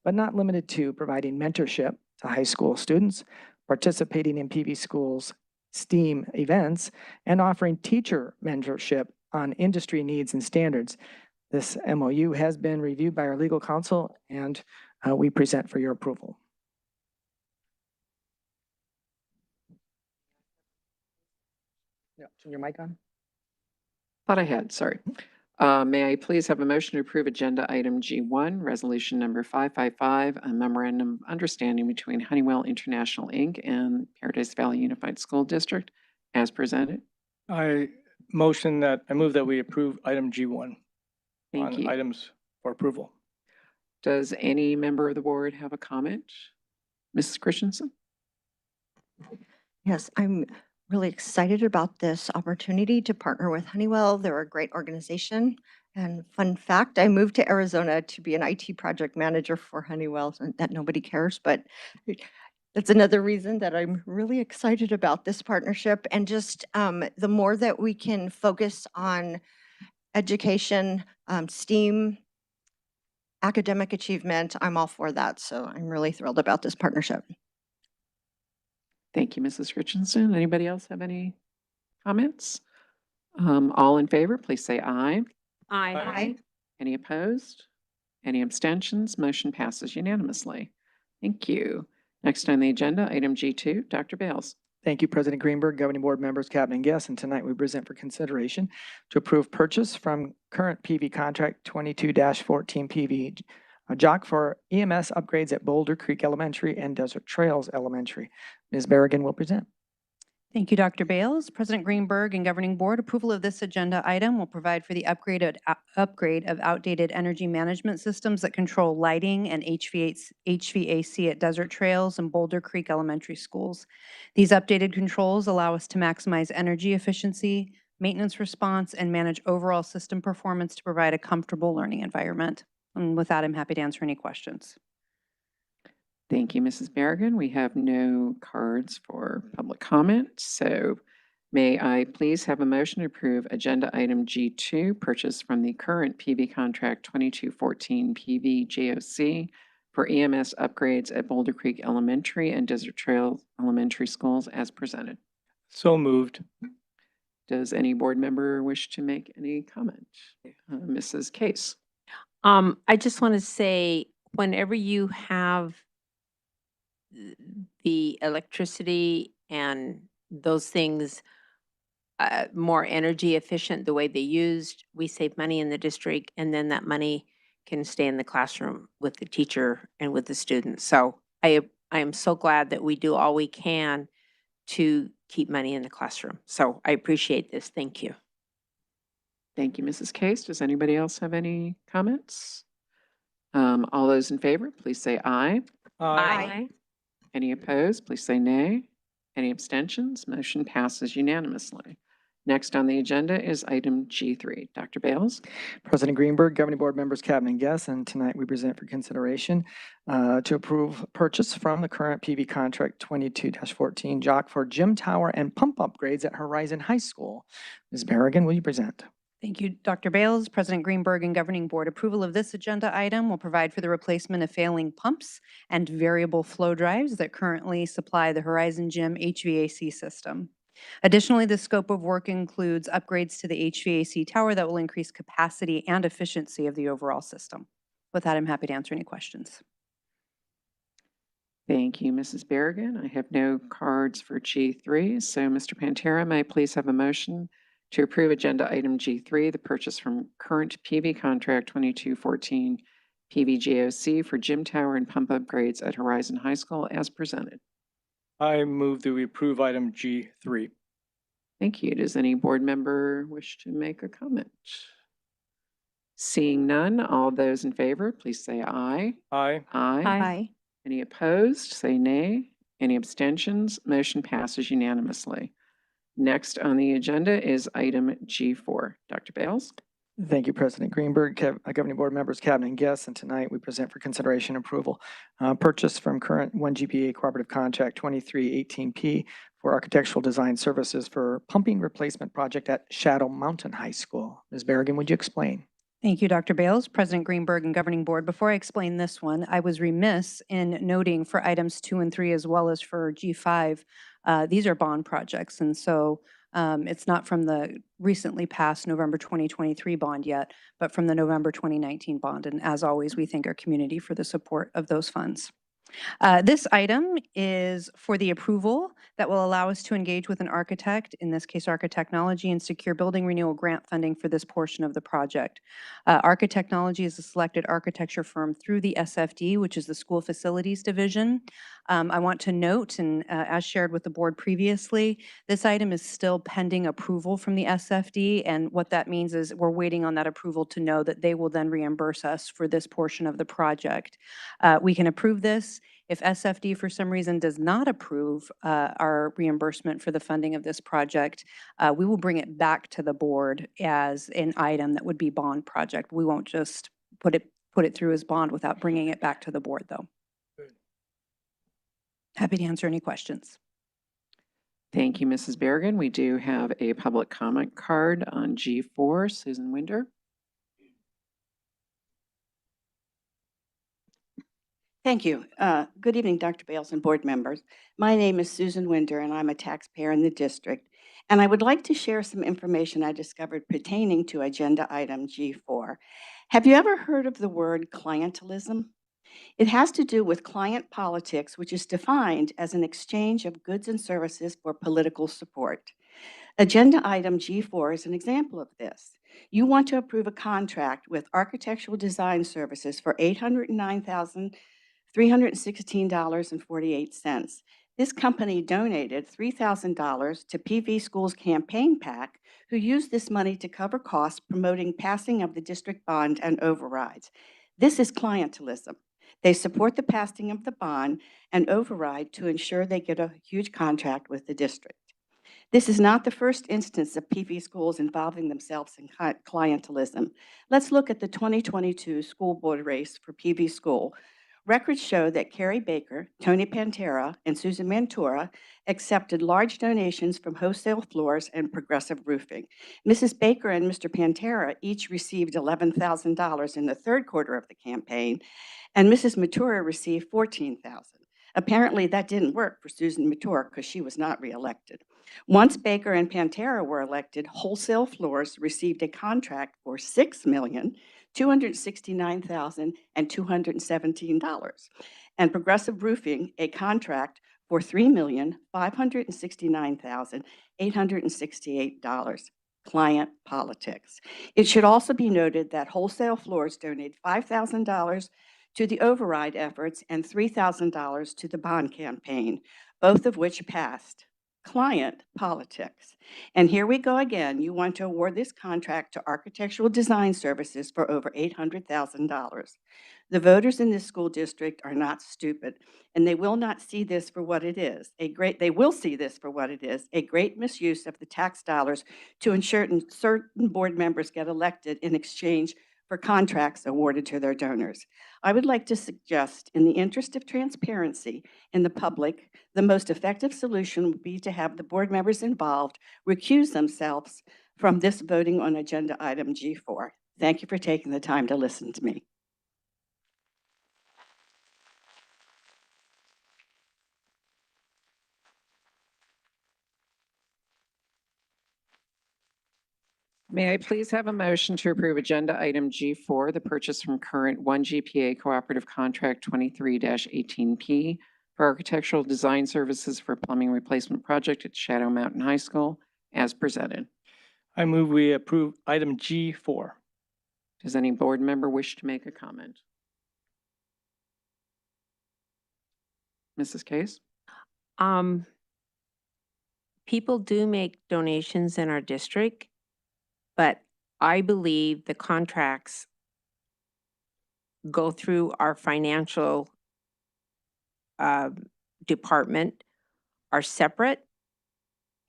but not limited to, providing mentorship to high school students, participating in PV Schools STEAM events, and offering teacher mentorship on industry needs and standards. This MOU has been reviewed by our legal counsel, and we present for your approval. Yeah, turn your mic on. Thought I had, sorry. May I please have a motion to approve agenda item G1, resolution number 555, a memorandum of understanding between Honeywell International, Inc. and Paradise Valley Unified School District as presented? I move that we approve item G1 Thank on you. items for approval. Does any member of the board have a comment? Mrs. Christensen? Yes, I'm really excited about this opportunity to partner with Honeywell. They're a great organization. And fun fact, I moved to Arizona to be an IT project manager for Honeywell, and that nobody cares, but That's another reason that I'm really excited about this partnership, and just the more that we can focus on education, STEAM, academic achievement, I'm all for that. So I'm really thrilled about this partnership. Thank you, Mrs. Richardson. Anybody else have any comments? All in favor, please say aye. Aye. Any opposed? Any abstentions? Motion passes unanimously. Thank you. Next on the agenda, item G2, Dr. Bales. Thank you, President Greenberg, governing board members, cabinet and guests. And tonight we present for consideration to approve purchase from current PV contract 22-14 PV JOC for EMS upgrades at Boulder Creek Elementary and Desert Trails Elementary. Ms. Berrigan will present. Thank you, Dr. Bales. President Greenberg and Governing Board, approval of this agenda item will provide for the upgrade of outdated energy management systems that control lighting and HVAC at Desert Trails and Boulder Creek Elementary Schools. These updated controls allow us to maximize energy efficiency, maintenance response, and manage overall system performance to provide a comfortable learning environment. And with that, I'm happy to answer any questions. Thank you, Mrs. Berrigan. We have no cards for public comment, so may I please have a motion to approve agenda item G2, purchase from the current PV contract 2214 PV JOC for EMS upgrades at Boulder Creek Elementary and Desert Trail Elementary Schools as presented. So moved. Does any board member wish to make any comment? Mrs. Case. I just want to say, whenever you have the electricity and those things more energy efficient the way they used, we save money in the district, and then that money can stay in the classroom with the teacher and with the students. So I am so glad that we do all we can to keep money in the classroom. So I appreciate this. Thank you. Thank you, Mrs. Case. Does anybody else have any comments? All those in favor, please say aye. Aye. Any opposed, please say nay. Any abstentions? Motion passes unanimously. Next on the agenda is item G3. Dr. Bales. President Greenberg, governing board members, cabinet and guests, and tonight we present for consideration to approve purchase from the current PV contract 22-14 JOC for gym tower and pump upgrades at Horizon High School. Ms. Berrigan, will you present? Thank you, Dr. Bales. President Greenberg and Governing Board, approval of this agenda item will provide for the replacement of failing pumps and variable flow drives that currently supply the Horizon Gym HVAC system. Additionally, the scope of work includes upgrades to the HVAC tower that will increase capacity and efficiency of the overall system. With that, I'm happy to answer any questions. Thank you, Mrs. Berrigan. I have no cards for G3, so Mr. Pantera, may I please have a motion to approve agenda item G3, the purchase from current PV contract 2214 PVGOC for gym tower and pump upgrades at Horizon High School as presented. I move that we approve item G3. Thank you. Does any board member wish to make a comment? Seeing none, all those in favor, please say aye. Aye. Aye. Any opposed, say nay. Any abstentions? Motion passes unanimously. Next on the agenda is item G4. Dr. Bales. Thank you, President Greenberg, governing board members, cabinet and guests, and tonight we present for consideration and approval purchase from current 1 GPA cooperative contract 2318P for architectural design services for pumping replacement project at Shadow Mountain High School. Ms. Berrigan, would you explain? Thank you, Dr. Bales. President Greenberg and Governing Board, before I explain this one, I was remiss in noting for items 2 and 3 as well as for G5, these are bond projects. And so it's not from the recently passed November 2023 bond yet, but from the November 2019 bond. And as always, we thank our community for the support of those funds. This item is for the approval that will allow us to engage with an architect, in this case Architechnology, and secure building renewal grant funding for this portion of the project. Architechnology is a selected architecture firm through the SFD, which is the School Facilities Division. I want to note, and as shared with the board previously, this item is still pending approval from the SFD, and what that means is we're waiting on that approval to know that they will then reimburse us for this portion of the project. We can approve this. If SFD for some reason does not approve our reimbursement for the funding of this project, we will bring it back to the board as an item that would be bond project. We won't just put it through as bond without bringing it back to the board, though. Happy to answer any questions. Thank you, Mrs. Berrigan. We do have a public comment card on G4. Susan Winder. Thank you. Good evening, Dr. Bales and board members. My name is Susan Winder, and I'm a taxpayer in the district. And I would like to share some information I discovered pertaining to agenda item G4. Have you ever heard of the word clientelism? It has to do with client politics, which is defined as an exchange of goods and services for political support. Agenda item G4 is an example of this. You want to approve a contract with Architectural Design Services for $809,316.48. This company donated $3,000 to PV Schools Campaign PAC, who used this money to cover costs promoting passing of the district bond and overrides. This is clientelism. They support the passing of the bond and override to ensure they get a huge contract with the district. This is not the first instance of PV schools involving themselves in clientelism. Let's look at the 2022 school board race for PV school. Records show that Carrie Baker, Tony Pantera, and Susan Mantura accepted large donations from Wholesale Floors and Progressive Roofing. Mrs. Baker and Mr. Pantera each received $11,000 in the third quarter of the campaign, and Mrs. Matura received $14,000. Apparently, that didn't work for Susan Matura because she was not reelected. Once Baker and Pantera were elected, Wholesale Floors received a contract for $6,269,217, and Progressive Roofing a contract for $3,569,868. Client politics. It should also be noted that Wholesale Floors donated $5,000 to the override efforts and $3,000 to the bond campaign, both of which passed. Client politics. And here we go again. You want to award this contract to Architectural Design Services for over $800,000. The voters in this school district are not stupid, and they will not see this for what it is. They will see this for what it is, a great misuse of the tax dollars to ensure certain board members get elected in exchange for contracts awarded to their donors. I would like to suggest, in the interest of transparency in the public, the most effective solution would be to have the board members involved recuse themselves from this voting on agenda item G4. Thank you for taking the time to listen to me. May I please have a motion to approve agenda item G4, the purchase from current 1 GPA Cooperative Contract 23-18P for architectural design services for plumbing replacement project at Shadow Mountain High School as presented. I move we approve item G4. Does any board member wish to make a comment? Mrs. Case? People do make donations in our district, but I believe the contracts go through our financial department, are separate.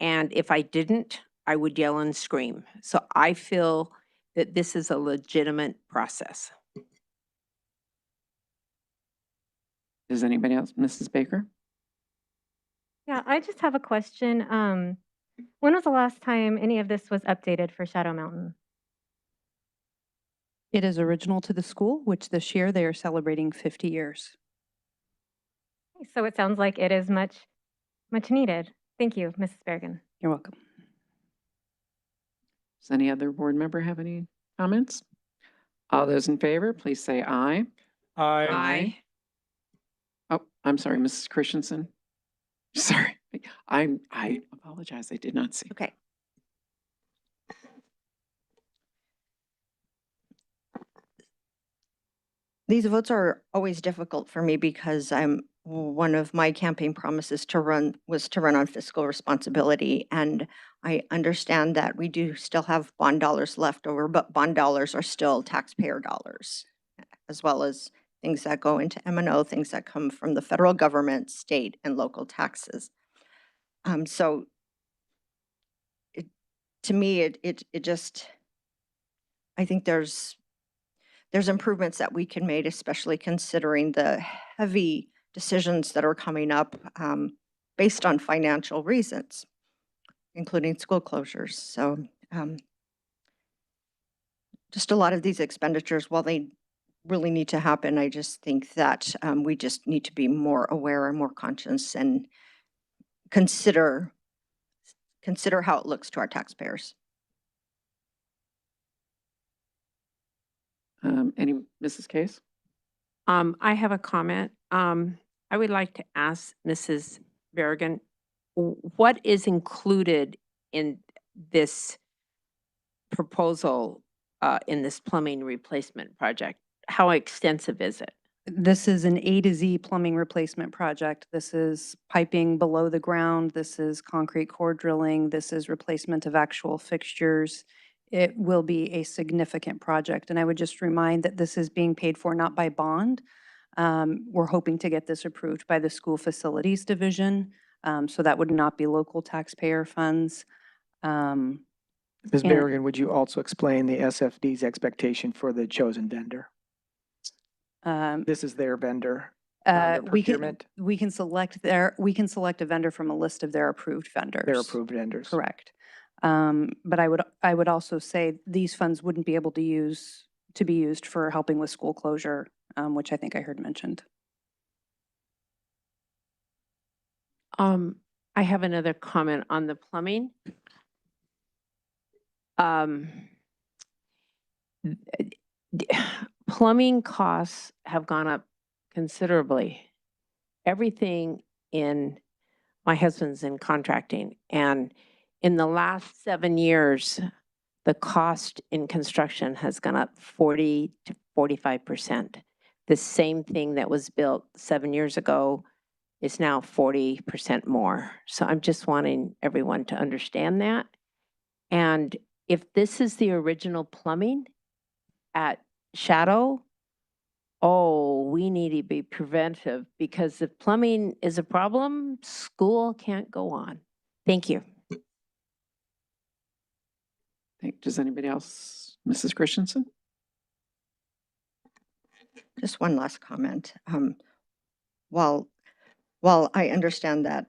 And if I didn't, I would yell and scream. So I feel that this is a legitimate process. Does anybody else? Mrs. Baker? Yeah, I just have a question. When was the last time any of this was updated for Shadow Mountain? It is original to the school, which this year they are celebrating 50 years. So it sounds like it is much needed. Thank you, Mrs. Berrigan. You're welcome. Does any other board member have any comments? All those in favor, please say aye. Aye. Oh, I'm sorry, Mrs. Christensen. Sorry, I apologize. I did not see. Okay. These votes are always difficult for me because one of my campaign promises was to run on fiscal responsibility. And I understand that we do still have bond dollars left over, but bond dollars are still taxpayer dollars, as well as things that go into M&O, things that come from the federal government, state, and local taxes. So to me, it just, I think there's improvements that we can make, especially considering the heavy decisions that are coming up based on financial reasons, including school closures. So just a lot of these expenditures, while they really need to happen, I just think that we just need to be more aware and more conscious and consider how it looks to our taxpayers. Mrs. Case? I have a comment. I would like to ask Mrs. Berrigan, what is included in this proposal in this plumbing replacement project? How extensive is it? This is an A to Z plumbing replacement project. This is piping below the ground. This is concrete core drilling. This is replacement of actual fixtures. It will be a significant project. And I would just remind that this is being paid for not by bond. We're hoping to get this approved by the School Facilities Division. So that would not be local taxpayer funds. Ms. And- Berrigan, would you also explain the SFD's expectation for the chosen vendor? This is their vendor under We procurement, can select a vendor from a list of their approved vendors. their approved vendors. Correct. But I would also say these funds wouldn't be able to be used for helping with school closure, which I think I heard mentioned. I have another comment on the plumbing. Plumbing costs have gone up considerably. Everything my husband's in contracting, and in the last 7 years, the cost in construction has gone up 40 to 45%. The same thing that was built 7 years ago is now 40% more. So I'm just wanting everyone to understand that. And if this is the original plumbing at Shadow, we need to be preventive, because if plumbing is a problem, school can't go on. Thank you. Does anybody else? Mrs. Christensen? Just one last comment. While I understand that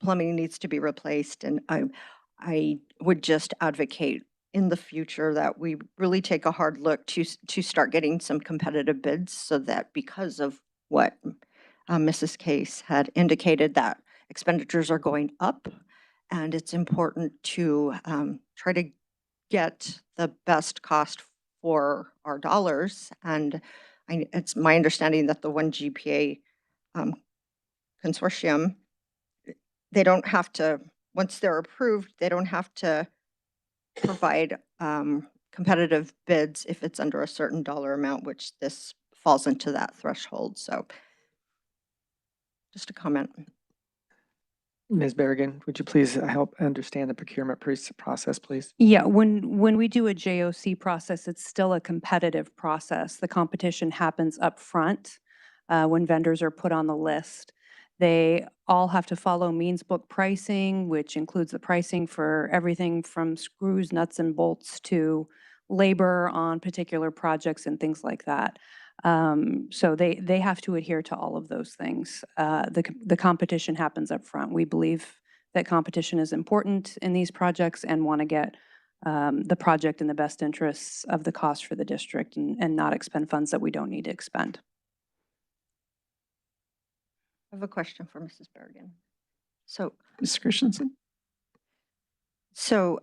plumbing needs to be replaced, and I would just advocate in the future that we really take a hard look to start getting some competitive bids, so that, because of what Mrs. Case had indicated, that expenditures are going up, and it's important to try to get the best cost for our dollars. And it's my understanding that the One GPA consortium, they don't have to, once they're approved, they don't have to provide competitive bids if it's under a certain dollar amount, which this falls into that threshold. So just a comment. Ms. Berrigan, would you please help understand the procurement process, please? Yeah, when we do a JOC process, it's still a competitive process. The competition happens up front when vendors are put on the list. They all have to follow means book pricing, which includes the pricing for everything from screws, nuts, and bolts to labor on particular projects and things like that. So they have to adhere to all of those things. The competition happens up front. We believe that competition is important in these projects and want to get the project in the best interests of the cost for the district and not expend funds that we don't need to expend. I have a question for Mrs. Berrigan. So, Mrs. Christensen? So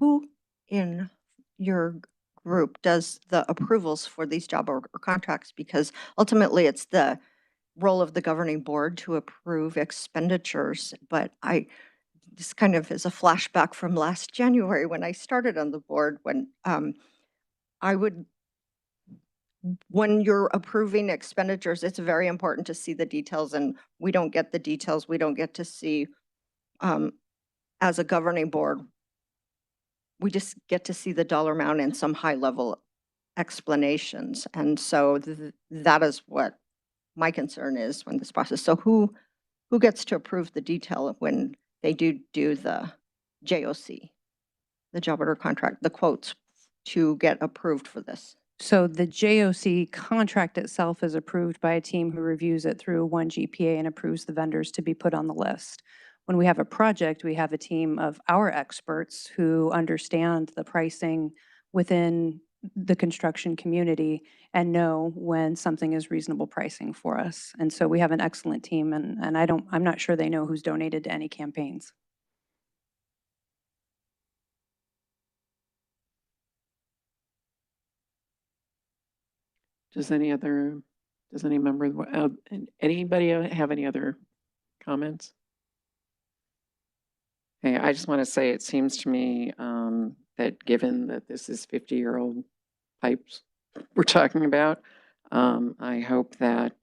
who in your group does the approvals for these job or contracts? Because ultimately it's the role of the governing board to approve expenditures. But this kind of is a flashback from last January when I started on the board, when when you're approving expenditures, it's very important to see the details, and we don't get the details. We don't get to see, as a governing board, we just get to see the dollar amount and some high level explanations. And so that is what my concern is when this process. So who gets to approve the detail when they do the JOC, the job order contract, the quotes to get approved for this? So the JOC contract itself is approved by a team who reviews it through one GPA and approves the vendors to be put on the list. When we have a project, we have a team of our experts who understand the pricing within the construction community and know when something is reasonable pricing for us. And so we have an excellent team, and I'm not sure they know who's donated to any campaigns. Does any member, anybody have any other comments? Hey, I just want to say, it seems to me that given that this is 50-year-old pipes we're talking about, I hope that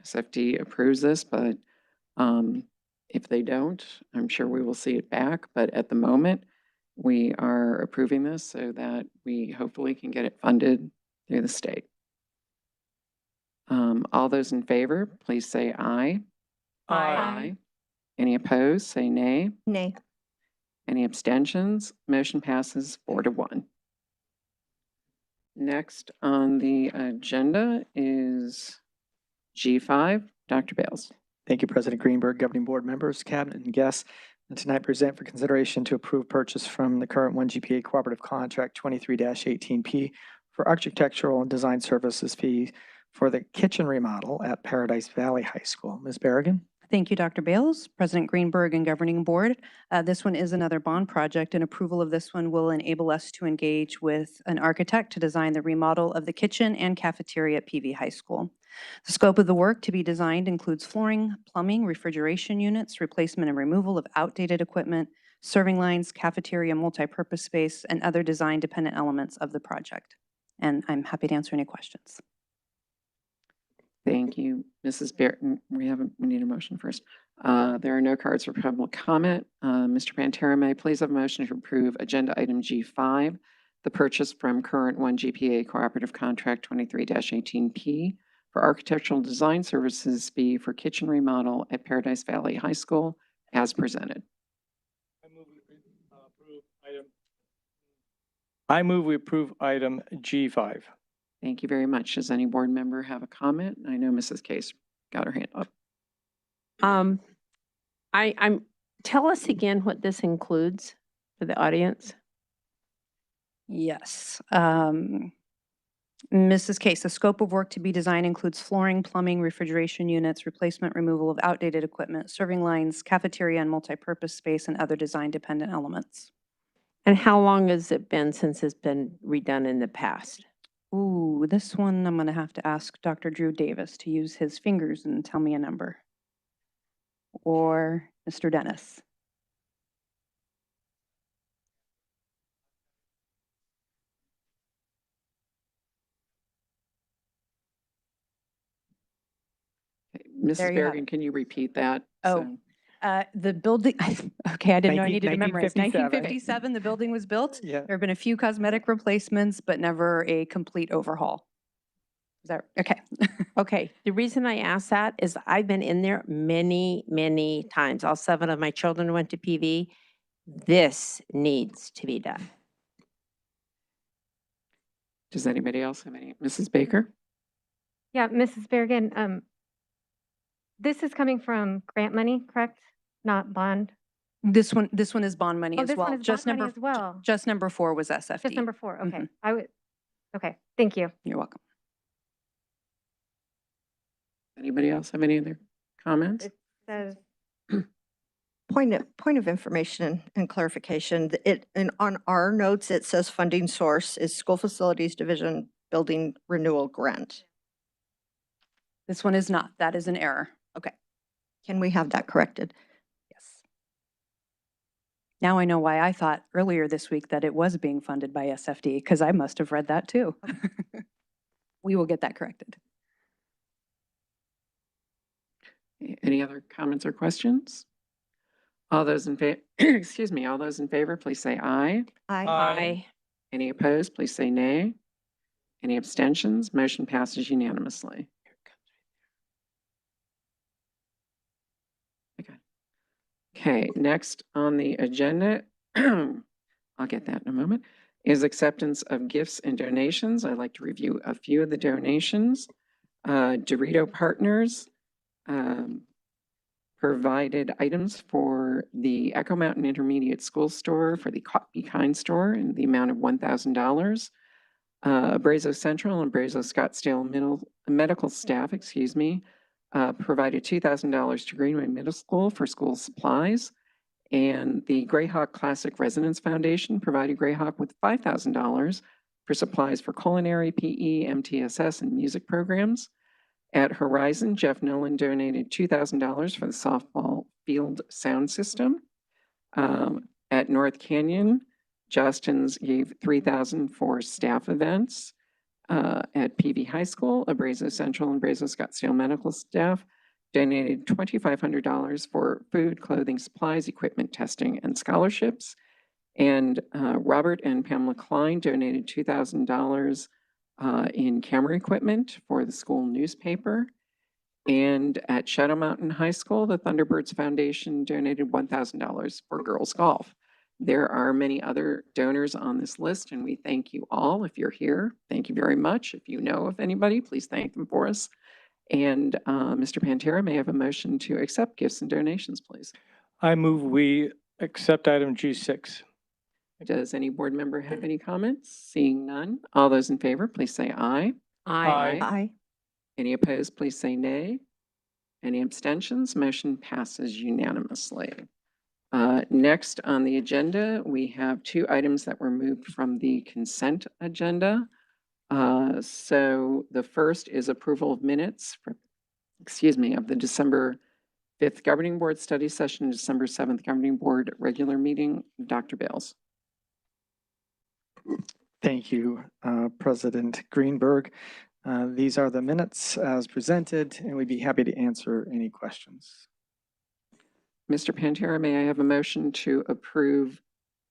SFD approves this, but if they don't, I'm sure we will see it back. But at the moment, we are approving this so that we hopefully can get it funded through the state. All those in favor, please say aye. Aye. Any opposed, say nay. Nay. Any abstentions? Motion passes 4-1. Next on the agenda is G5. Dr. Bales. Thank you, President Greenberg, governing board members, cabinet, and guests. And tonight present for consideration to approve purchase from the current 1 GPA cooperative contract 23-18P for architectural and design services fee for the kitchen remodel at Paradise Valley High School. Ms. Berrigan? Thank you, Dr. Bales, President Greenberg, and Governing Board. This one is another bond project, and approval of this one will enable us to engage with an architect to design the remodel of the kitchen and cafeteria at PV High School. The scope of the work to be designed includes flooring, plumbing, refrigeration units, replacement and removal of outdated equipment, serving lines, cafeteria, multipurpose space, and other design-dependent elements of the project. And I'm happy to answer any questions. Thank you, Mrs. Barrett. We need a motion first. There are no cards for public comment. Mr. Pantera, may I please have a motion to approve agenda item G5, the purchase from current 1 GPA cooperative contract 23-18P for architectural design services fee for kitchen remodel at Paradise Valley High School as presented. I move we approve item G5. Thank you very much. Does any board member have a comment? I know Mrs. Case got her hand up. Tell us again what this includes for the audience. Yes. Mrs. Case, the scope of work to be designed includes flooring, plumbing, refrigeration units, replacement, removal of outdated equipment, serving lines, cafeteria and multipurpose space, and other design-dependent elements. And how long has it been since it's been redone in the past? Ooh, this one I'm going to have to ask Dr. Drew Davis to use his fingers and tell me a number. Or Mr. Dennis. Mrs. There you have Berrigan, can you repeat that? Oh. The building, okay, I didn't know I needed to memorize. 1957. 1957, the building was built. Yeah. There have been a few cosmetic replacements, but never a complete overhaul. Is that, okay. Okay, the reason I ask that is I've been in there many, many times. All 7 of my children went to PV. This needs to be done. Does anybody else have any? Mrs. Baker? Yeah, Mrs. Berrigan, this is coming from grant money, correct? Not bond? This one is bond money Oh, as this well. one is Just bond money number, as well. just number 4 was SFD. Just number 4, okay. Mhm. Okay, thank you. You're welcome. Anybody else have any other comments? It says, Point of information and clarification. On our notes, it says funding source is School Facilities Division Building Renewal Grant. This one is not. That is an error. Okay. Can we have that corrected? Yes. Now I know why I thought earlier this week that it was being funded by SFD, because I must have read that too. We will get that corrected. Any other comments or questions? All those in favor, excuse me, all those in favor, please say aye. Aye. Any opposed, please say nay. Any abstentions? Motion passes unanimously. Okay, next on the agenda, I'll get that in a moment, is acceptance of gifts and donations. I'd like to review a few of the donations. Dorito Partners provided items for the Echo Mountain Intermediate School store for the Be Kind store in the amount of $1,000. Abrazo Central and Abrazo Scottsdale medical staff, provided $2,000 to Greenway Middle School for school supplies. And the Greyhawk Classic Residence Foundation provided Greyhawk with $5,000 for supplies for culinary, PE, MTSS, and music programs. At Horizon, Jeff Nolan donated $2,000 for the softball field sound system. At North Canyon, Justin's gave $3,000 for staff events. At PV High School, Abrazo Central and Abrazo Scottsdale medical staff donated $2,500 for food, clothing, supplies, equipment, testing, and scholarships. And Robert and Pamela Klein donated $2,000 in camera equipment for the school newspaper. And at Shadow Mountain High School, the Thunderbirds Foundation donated $1,000 for girls golf. There are many other donors on this list, and we thank you all. If you're here, thank you very much. If you know of anybody, please thank them for us. And Mr. Pantera, may I have a motion to accept gifts and donations, please? I move we accept item G6. Does any board member have any comments? Seeing none, all those in favor, please say aye. Aye. Aye. Any opposed, please say nay. Any abstentions? Motion passes unanimously. Next on the agenda, we have two items that were moved from the consent agenda. So the first is approval of minutes for, of the December 5th Governing Board study session, December 7th Governing Board regular meeting. Dr. Bales. Thank you, President Greenberg. These are the minutes as presented, and we'd be happy to answer any questions. Mr. Pantera, may I have a motion to approve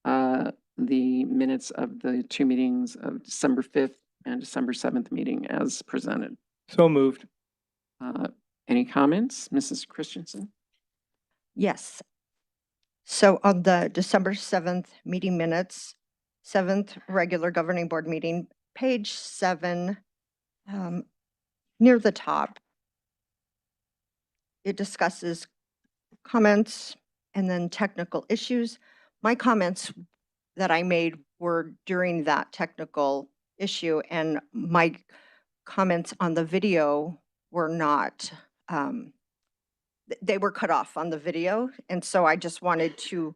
the minutes of the two meetings of December 5th and December 7th meeting as presented? So moved. Any comments? Mrs. Christensen? Yes. So on the December 7th meeting minutes, 7th regular governing board meeting, page 7, near the top, it discusses comments and then technical issues. My comments that I made were during that technical issue, and my comments on the video were not, they were cut off on the video. And so I just wanted to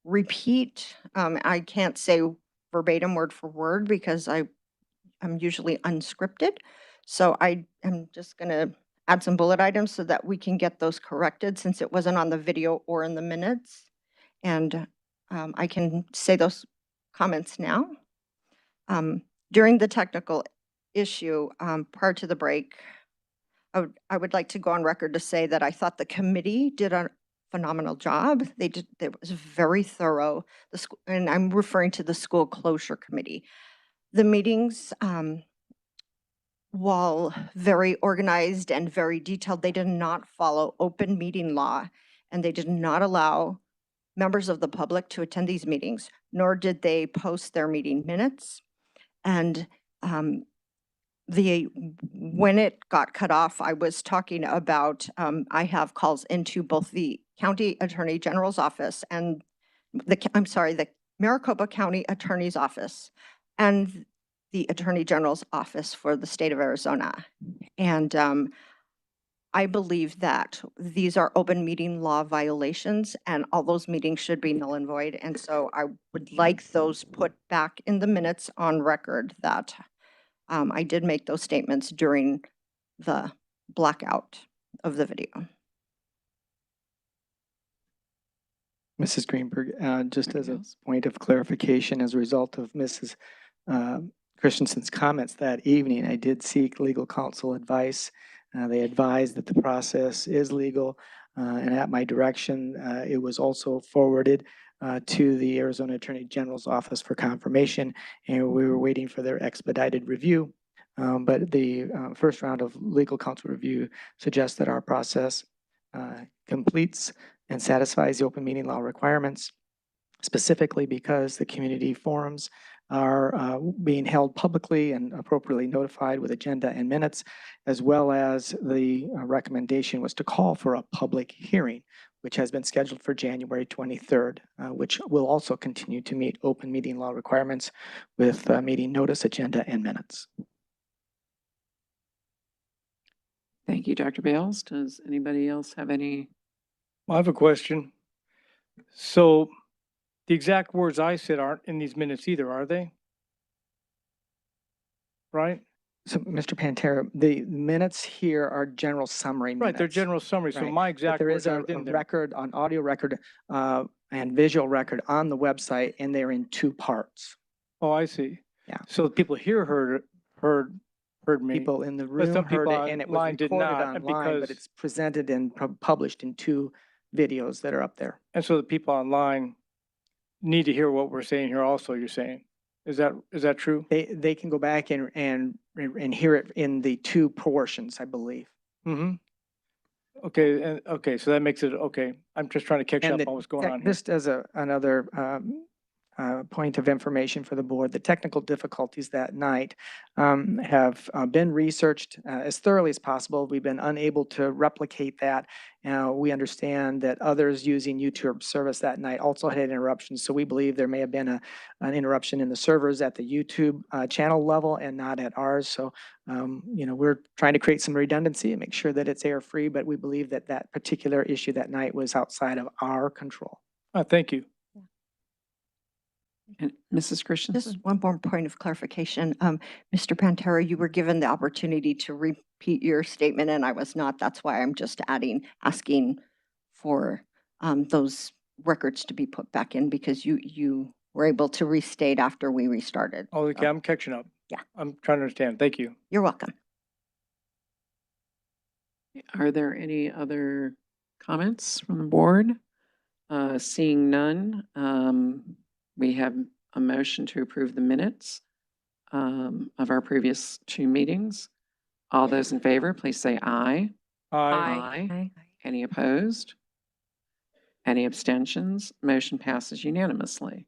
repeat. I can't say verbatim word for word because I'm usually unscripted. So I am just going to add some bullet items so that we can get those corrected since it wasn't on the video or in the minutes. And I can say those comments now. During the technical issue, prior to the break, I would like to go on record to say that I thought the committee did a phenomenal job. It was very thorough. And I'm referring to the school closure committee. The meetings, while very organized and very detailed, they did not follow open meeting law, and they did not allow members of the public to attend these meetings, nor did they post their meeting minutes. And when it got cut off, I was talking about, I have calls into both the County Attorney General's office and the Maricopa County Attorney's office and the Attorney General's office for the state of Arizona. And I believe that these are open meeting law violations and all those meetings should be null and void. And so I would like those put back in the minutes on record that I did make those statements during the blackout of the video. Mrs. Greenberg, just as a point of clarification, as a result of Mrs. Christensen's comments that evening, I did seek legal counsel advice. They advised that the process is legal, and at my direction, it was also forwarded to the Arizona Attorney General's office for confirmation, and we were waiting for their expedited review. But the first round of legal counsel review suggests that our process completes and satisfies the open meeting law requirements. specifically because the community forums are being held publicly and appropriately notified with agenda and minutes, as well as the recommendation was to call for a public hearing, which has been scheduled for January 23rd, which will also continue to meet open meeting law requirements with meeting notice, agenda, and minutes. Thank you, Dr. Bales. Does anybody else have any? I have a question. So the exact words I said aren't in these minutes either, are they? Right? So, Mr. Pantera, the minutes here are general summary minutes. Right, they're general summary. So Right. my But exact there words is a aren't in there. record, on audio record and visual record on the website, and they're in two parts. Oh, I see. Yeah. So people here heard me. People in the But room some heard people it, and it was online did recorded not, online, because but it's presented and published in two videos that are up there. and so the people online need to hear what we're saying here also, you're saying. Is that true? They can go back and hear it in the two portions, I believe. Mm-hmm. Okay, and okay, so that makes it okay. I'm just trying to catch up on what's going on here. Just as another point of information for the board, the technical difficulties that night have been researched as thoroughly as possible. We've been unable to replicate that. We understand that others using YouTube service that night also had interruptions. So we believe there may have been an interruption in the servers at the YouTube channel level and not at ours. So, we're trying to create some redundancy and make sure that it's error free, but we believe that that particular issue that night was outside of our control. Thank you. And Mrs. Christensen? Just one more point of clarification. Mr. Pantera, you were given the opportunity to repeat your statement and I was not. That's why I'm just asking for those records to be put back in because you were able to restate after we restarted. Oh, okay, I'm catching up. Yeah. I'm trying to understand. Thank you. You're welcome. Are there any other comments from the board? Seeing none, we have a motion to approve the minutes of our previous two meetings. All those in favor, please say aye. Aye. Aye. Any opposed? Any abstentions? Motion passes unanimously.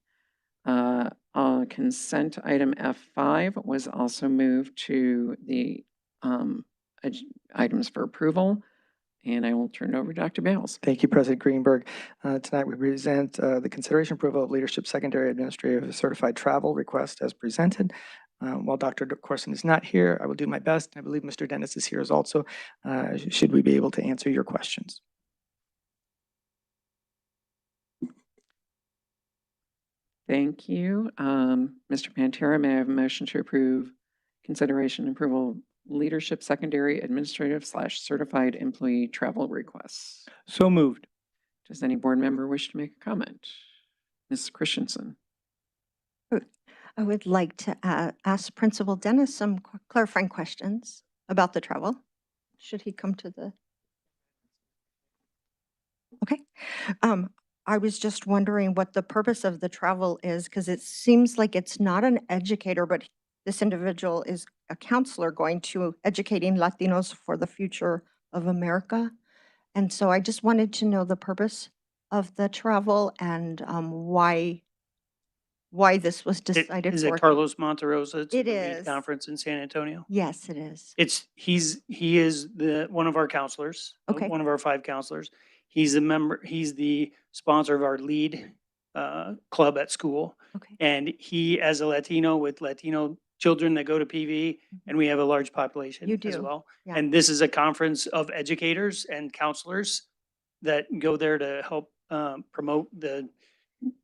Consent item F5 was also moved to the items for approval. And I will turn it over to Dr. Bales. Thank you, President Greenberg. Tonight we present the consideration approval of Leadership Secondary Administrative Certified Travel request as presented. While Dr. Corson is not here, I will do my best. I believe Mr. Dennis is here as also. Should we be able to answer your questions? Thank you. Mr. Pantera, may I have a motion to approve consideration and approval of Leadership Secondary Administrative / Certified Employee Travel requests? So moved. Does any board member wish to make a comment? Ms. Christensen? I would like to ask Principal Dennis some clarifying questions about the travel. Should he come to the? Okay. I was just wondering what the purpose of the travel is because it seems like it's not an educator, but this individual is a counselor going to educating Latinos for the future of America. And so I just wanted to know the purpose of the travel and why this was decided Is for. it Carlos Monterosa? It's It the lead is. conference in San Antonio. Yes, it is. He is one of our counselors. Okay. One of our 5 counselors. He's a member. He's the sponsor of our lead club at school. Okay. And he, as a Latino with Latino children that go to PV, and we have a large population You as do, well. yeah. And this is a conference of educators and counselors that go there to help promote the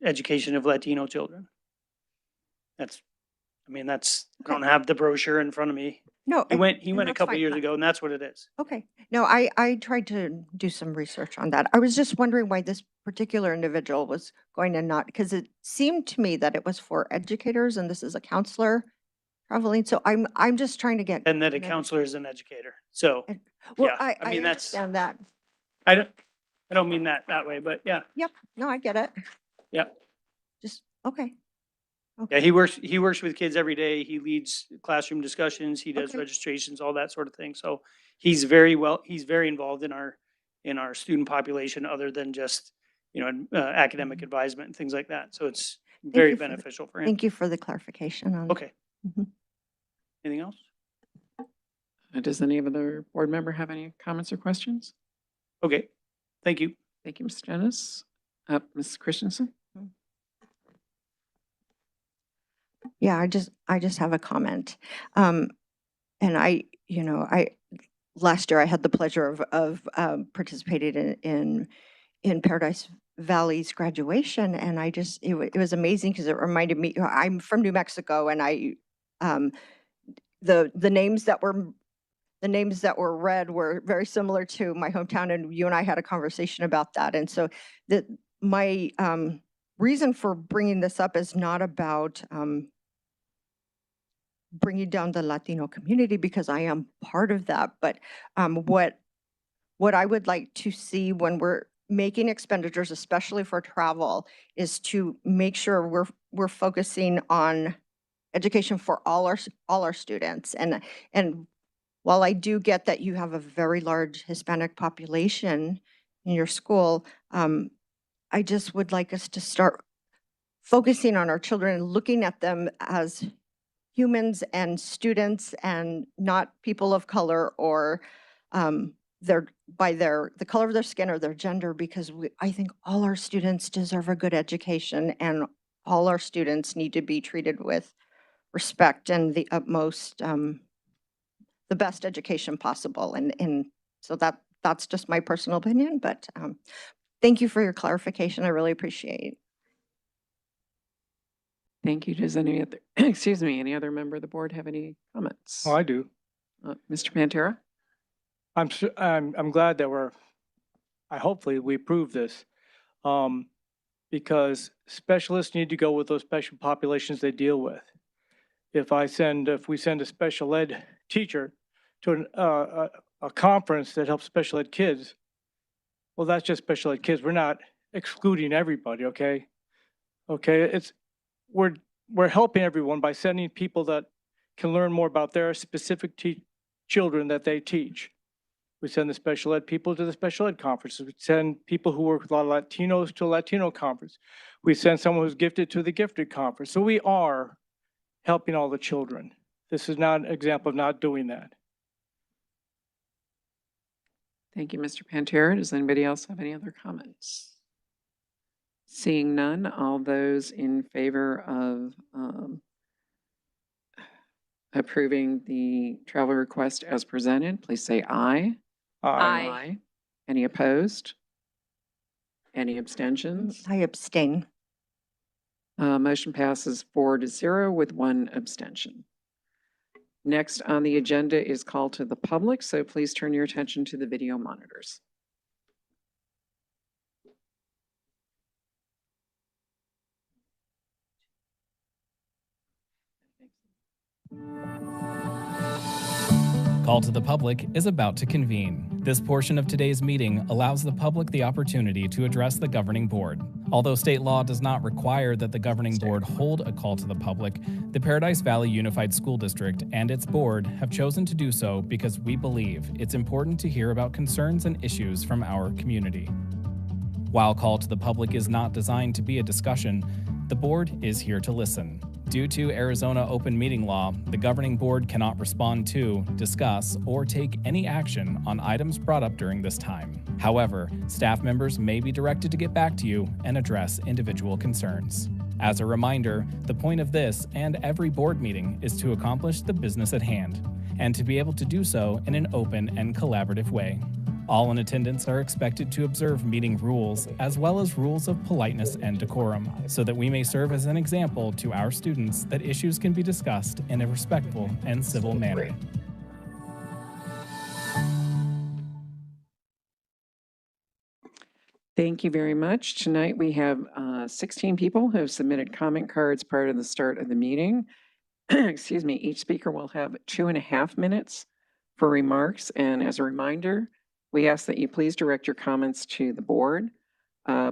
education of Latino children. I don't have the brochure in front of me. No. He went a that's couple fine. years ago, and that's what it is. Okay. No, I tried to do some research on that. I was just wondering why this particular individual was going to not, because it seemed to me that it was for educators and this is a counselor traveling. So I'm just trying to get. And that a counselor is an educator. So, Well, yeah, I mean, that's, understand that. I don't mean that way, but yeah. Yep. No, I get it. Yeah. Just, okay. Yeah, he works with kids every day. He leads classroom discussions. He does Okay. registrations, all that sort of thing. So he's very involved in our student population other than just, academic advisement and things like that. So it's Thank very you for the- beneficial for him. Thank you for the clarification on. Okay. Mhm. Anything else? Does any other board member have any comments or questions? Okay. Thank you. Thank you, Mr. Dennis. Ms. Christensen? Yeah, I just have a comment. And last year I had the pleasure of participating in Paradise Valley's graduation, and it was amazing because it reminded me, I'm from New Mexico, and the names that were read were very similar to my hometown, and you and I had a conversation about that. And so my reason for bringing this up is not about bringing down the Latino community, because I am part of that. But what I would like to see when we're making expenditures, especially for travel, is to make sure we're focusing on education for all our students. And while I do get that you have a very large Hispanic population in your school, I just would like us to start focusing on our children and looking at them as humans and students, and not people of color or the color of their skin or their gender, because I think all our students deserve a good education, and all our students need to be treated with respect and the utmost, the best education possible. And so that's just my personal opinion, but thank you for your clarification. I really appreciate it. Thank you. Does any other, excuse me, any other member of the board have any comments? Oh, I do. Mr. Pantera? I'm glad that hopefully we approve this. Because specialists need to go with those special populations they deal with. If we send a special ed teacher to a conference that helps special ed kids, well, that's just special ed kids. We're not excluding everybody, okay? Okay, we're helping everyone by sending people that can learn more about their specific children that they teach. We send the special ed people to the special ed conferences. We send people who work with a lot of Latinos to a Latino conference. We send someone who's gifted to the gifted conference. So we are helping all the children. This is not an example of not doing that. Thank you, Mr. Pantera. Does anybody else have any other comments? Seeing none, all those in favor of approving the travel request as presented, please say aye. Aye. Any opposed? Any abstentions? I abstain. Motion passes 4-0 with 1 abstention. Next on the agenda is call to the public, so please turn your attention to the video monitors. Call to the Public is about to convene. This portion of today's meeting allows the public the opportunity to address the governing board. Although state law does not require that the governing board hold a call to the public, the Paradise Valley Unified School District and its board have chosen to do so because we believe it's important to hear about concerns and issues from our community. While call to the public is not designed to be a discussion, the board is here to listen. Due to Arizona open meeting law, the governing board cannot respond to, discuss, or take any action on items brought up during this time. However, staff members may be directed to get back to you and address individual concerns. As a reminder, the point of this and every board meeting is to accomplish the business at hand, and to be able to do so in an open and collaborative way. All in attendance are expected to observe meeting rules, as well as rules of politeness and decorum, so that we may serve as an example to our students that issues can be discussed in a respectful and civil manner. Thank you very much. Tonight we have 16 people who have submitted comment cards prior to the start of the meeting. Excuse me, each speaker will have 2.5 minutes for remarks. And as a reminder, we ask that you please direct your comments to the board.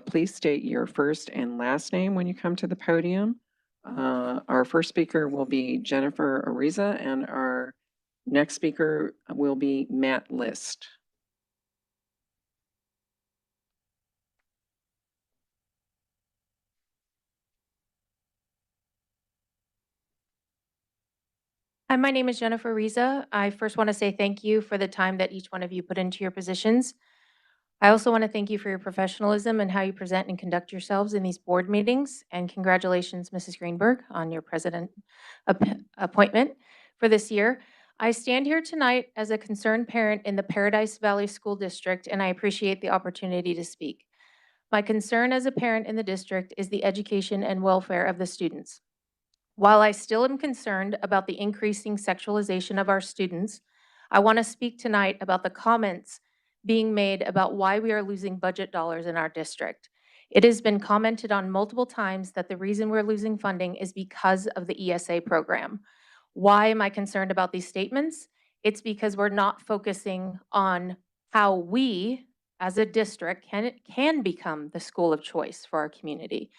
Please state your first and last name when you come to the podium. Our first speaker will be Jennifer Ariza, and our next speaker will be Matt List. Hi, my name is Jennifer Riza. I first want to say thank you for the time that each one of you put into your positions. I also want to thank you for your professionalism and how you present and conduct yourselves in these board meetings. And congratulations, Mrs. Greenberg, on your president appointment for this year. I stand here tonight as a concerned parent in the Paradise Valley School District, and I appreciate the opportunity to speak. My concern as a parent in the district is the education and welfare of the students. While I still am concerned about the increasing sexualization of our students, I want to speak tonight about the comments being made about why we are losing budget dollars in our district. It has been commented on multiple times that the reason we're losing funding is because of the ESA program. Why am I concerned about these statements? It's because we're not focusing on how we, as a district, can become the school of choice for our community.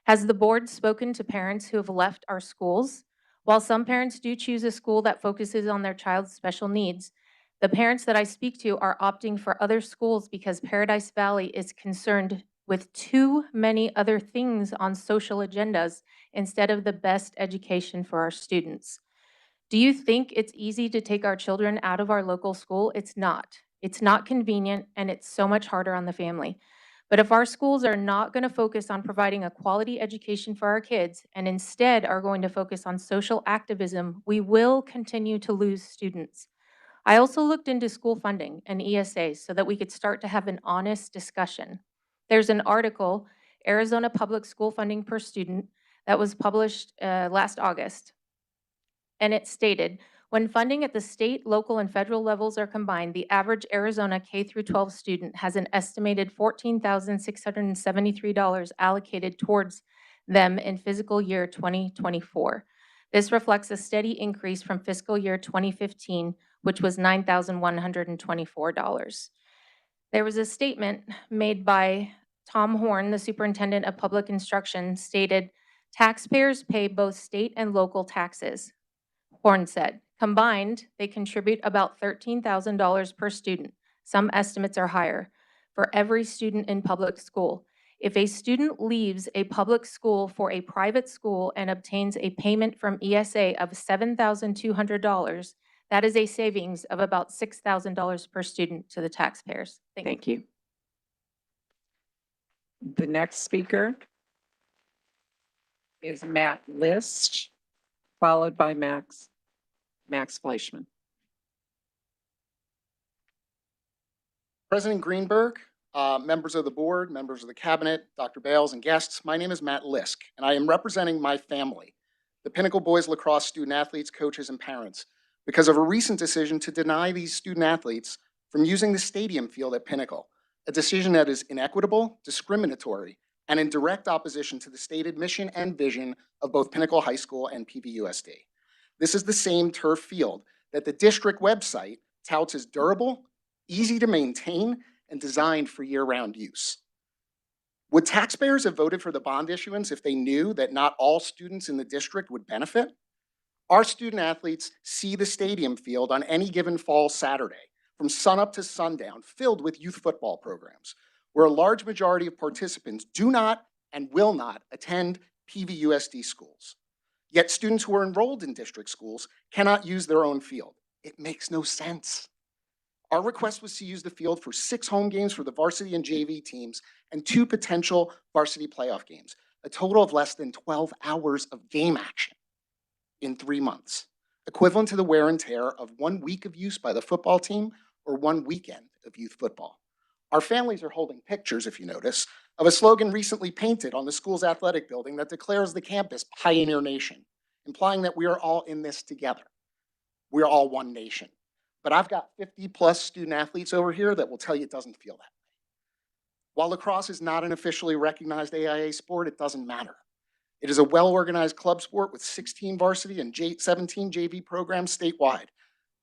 Has the board spoken to parents who have left our schools? While some parents do choose a school that focuses on their child's special needs, the parents that I speak to are opting for other schools because Paradise Valley is concerned with too many other things on social agendas instead of the best education for our students. Do you think it's easy to take our children out of our local school? It's not. It's not convenient, and it's so much harder on the family. But if our schools are not going to focus on providing a quality education for our kids and instead are going to focus on social activism, we will continue to lose students. I also looked into school funding and ESA so that we could start to have an honest discussion. There's an article, Arizona Public School Funding per Student, that was published last August. And it stated, when funding at the state, local, and federal levels are combined, the average Arizona K-12 student has an estimated $14,673 allocated towards them in fiscal year 2024. This reflects a steady increase from fiscal year 2015, which was $9,124. There was a statement made by Tom Horn, the superintendent of public instruction, stated, taxpayers pay both state and local taxes. Horn said, combined, they contribute about $13,000 per student. Some estimates are higher for every student in public school. If a student leaves a public school for a private school and obtains a payment from ESA of $7,200, that is a savings of about $6,000 per student to the taxpayers. Thank you. The next speaker is Matt List, followed by Max Fleischman. President Greenberg, members of the board, members of the cabinet, Dr. Bales, and guests, my name is Matt Lisk, and I am representing my family, the Pinnacle Boys Lacrosse student athletes, coaches, and parents, because of a recent decision to deny these student athletes from using the stadium field at Pinnacle, a decision that is inequitable, discriminatory, and in direct opposition to the stated mission and vision of both Pinnacle High School and PVUSD. This is the same turf field that the district website touts as durable, easy to maintain, and designed for year-round use. Would taxpayers have voted for the bond issuance if they knew that not all students in the district would benefit? Our student athletes see the stadium field on any given fall Saturday, from sunup to sundown, filled with youth football programs, where a large majority of participants do not and will not attend PVUSD schools. Yet students who are enrolled in district schools cannot use their own field. It makes no sense. Our request was to use the field for 6 home games for the varsity and JV teams and 2 potential varsity playoff games, a total of less than 12 hours of game action in 3 months, equivalent to the wear and tear of 1 week of use by the football team or 1 weekend of youth football. Our families are holding pictures, if you notice, of a slogan recently painted on the school's athletic building that declares the campus Pioneer Nation, implying that we are all in this together. We are all one nation. But I've got 50+ student athletes over here that will tell you it doesn't feel that way. While lacrosse is not an officially recognized AIA sport, it doesn't matter. It is a well-organized club sport with 16 varsity and 17 JV programs statewide.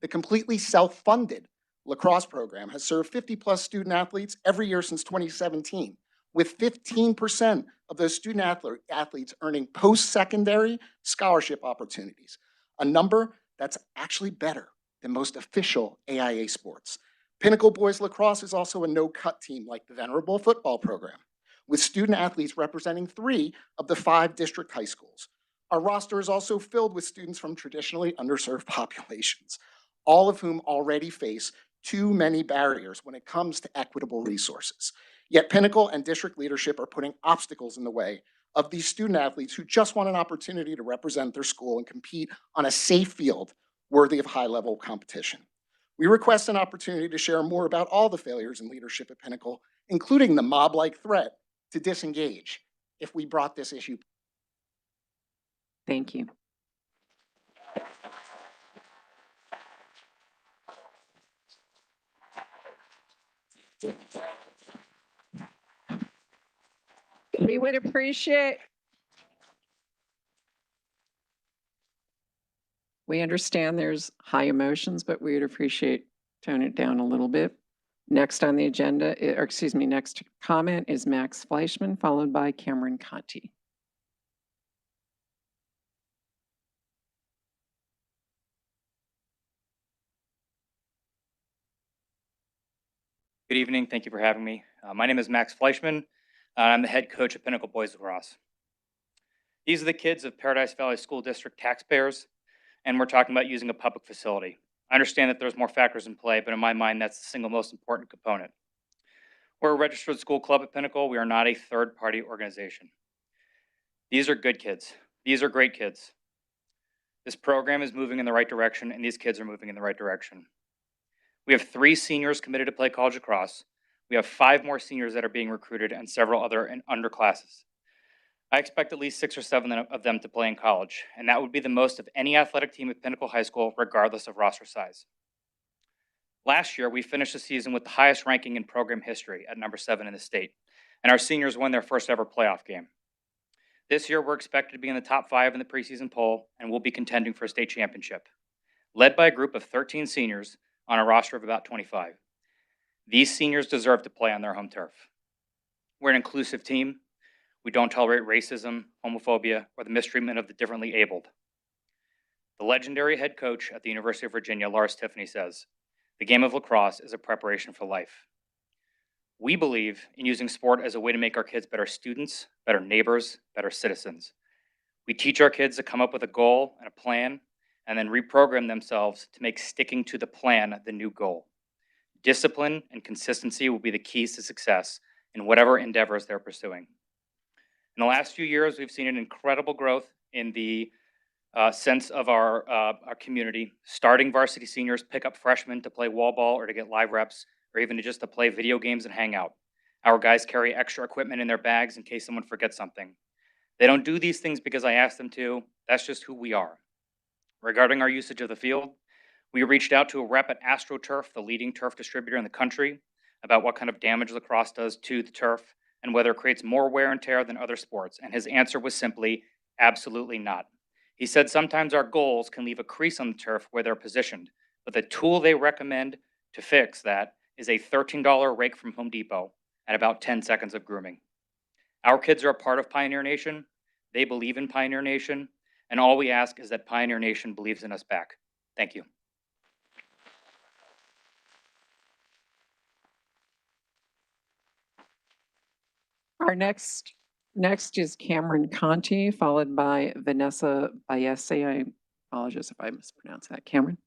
The completely self-funded lacrosse program has served 50+ student athletes every year since 2017, with 15% of those student athletes earning post-secondary scholarship opportunities, a number that's actually better than most official AIA sports. Pinnacle Boys Lacrosse is also a no-cut team like the Venerable football program, with student athletes representing 3 of the 5 district high schools. Our roster is also filled with students from traditionally underserved populations, all of whom already face too many barriers when it comes to equitable resources. Yet Pinnacle and district leadership are putting obstacles in the way of these student athletes who just want an opportunity to represent their school and compete on a safe field worthy of high-level competition. We request an opportunity to share more about all the failures in leadership at Pinnacle, including the mob-like threat to disengage if we brought this issue. Thank you. We would appreciate. We understand there's high emotions, but we would appreciate tone it down a little bit. Next on the agenda, or excuse me, next comment is Max Fleischman, followed by Cameron Conti. Good evening. Thank you for having me. My name is Max Fleischman. I'm the head coach at Pinnacle Boys Lacrosse. These are the kids of Paradise Valley School District taxpayers, and we're talking about using a public facility. I understand that there's more factors in play, but in my mind, that's the single most important component. We're a registered school club at Pinnacle. We are not a third-party organization. These are good kids. These are great kids. This program is moving in the right direction, and these kids are moving in the right direction. We have 3 seniors committed to play college lacrosse. We have 5 more seniors that are being recruited and several other underclasses. I expect at least 6 or 7 of them to play in college, and that would be the most of any athletic team at Pinnacle High School, regardless of roster size. Last year, we finished the season with the highest ranking in program history at number 7 in the state, and our seniors won their first ever playoff game. This year, we're expected to be in the top 5 in the preseason poll, and we'll be contending for a state championship, led by a group of 13 seniors on a roster of about 25. These seniors deserve to play on their home turf. We're an inclusive team. We don't tolerate racism, homophobia, or the mistreatment of the differently abled. The legendary head coach at the University of Virginia, Lars Tiffany, says, "The game of lacrosse is a preparation for life." We believe in using sport as a way to make our kids better students, better neighbors, better citizens. We teach our kids to come up with a goal and a plan, and then reprogram themselves to make sticking to the plan the new goal. Discipline and consistency will be the keys to success in whatever endeavors they're pursuing. In the last few years, we've seen an incredible growth in the sense of our community. Starting varsity seniors pick up freshmen to play wall ball or to get live reps, or even just to play video games and hang out. Our guys carry extra equipment in their bags in case someone forgets something. They don't do these things because I asked them to. That's just who we are. Regarding our usage of the field, we reached out to a rep at AstroTurf, the leading turf distributor in the country, about what kind of damage lacrosse does to the turf and whether it creates more wear and tear than other sports. And his answer was simply, absolutely not. He said sometimes our goals can leave a crease on the turf where they're positioned, but the tool they recommend to fix that is a $13 rake from Home Depot and about 10 seconds of grooming. Our kids are a part of Pioneer Nation. They believe in Pioneer Nation. And all we ask is that Pioneer Nation believes in us back. Thank you. Our next is Cameron Conti, followed by Vanessa Bayese. I apologize if I mispronounced that. Cameron?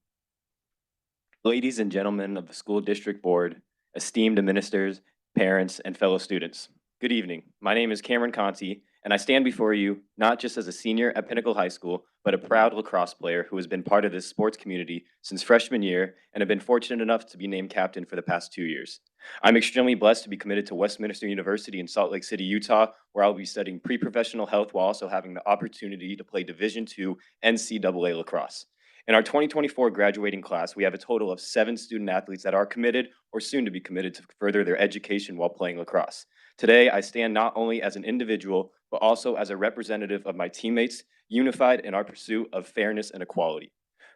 Ladies and gentlemen of the school district board, esteemed ministers, parents, and fellow students, good evening. My name is Cameron Conti, and I stand before you not just as a senior at Pinnacle High School, but a proud lacrosse player who has been part of this sports community since freshman year and have been fortunate enough to be named captain for the past 2 years. I'm extremely blessed to be committed to Westminster University in Salt Lake City, Utah, where I'll be studying pre-professional health while also having the opportunity to play Division II NCAA lacrosse. In our 2024 graduating class, we have a total of 7 student athletes that are committed or soon to be committed to further their education while playing lacrosse. Today, I stand not only as an individual, but also as a representative of my teammates, unified in our pursuit of fairness and equality.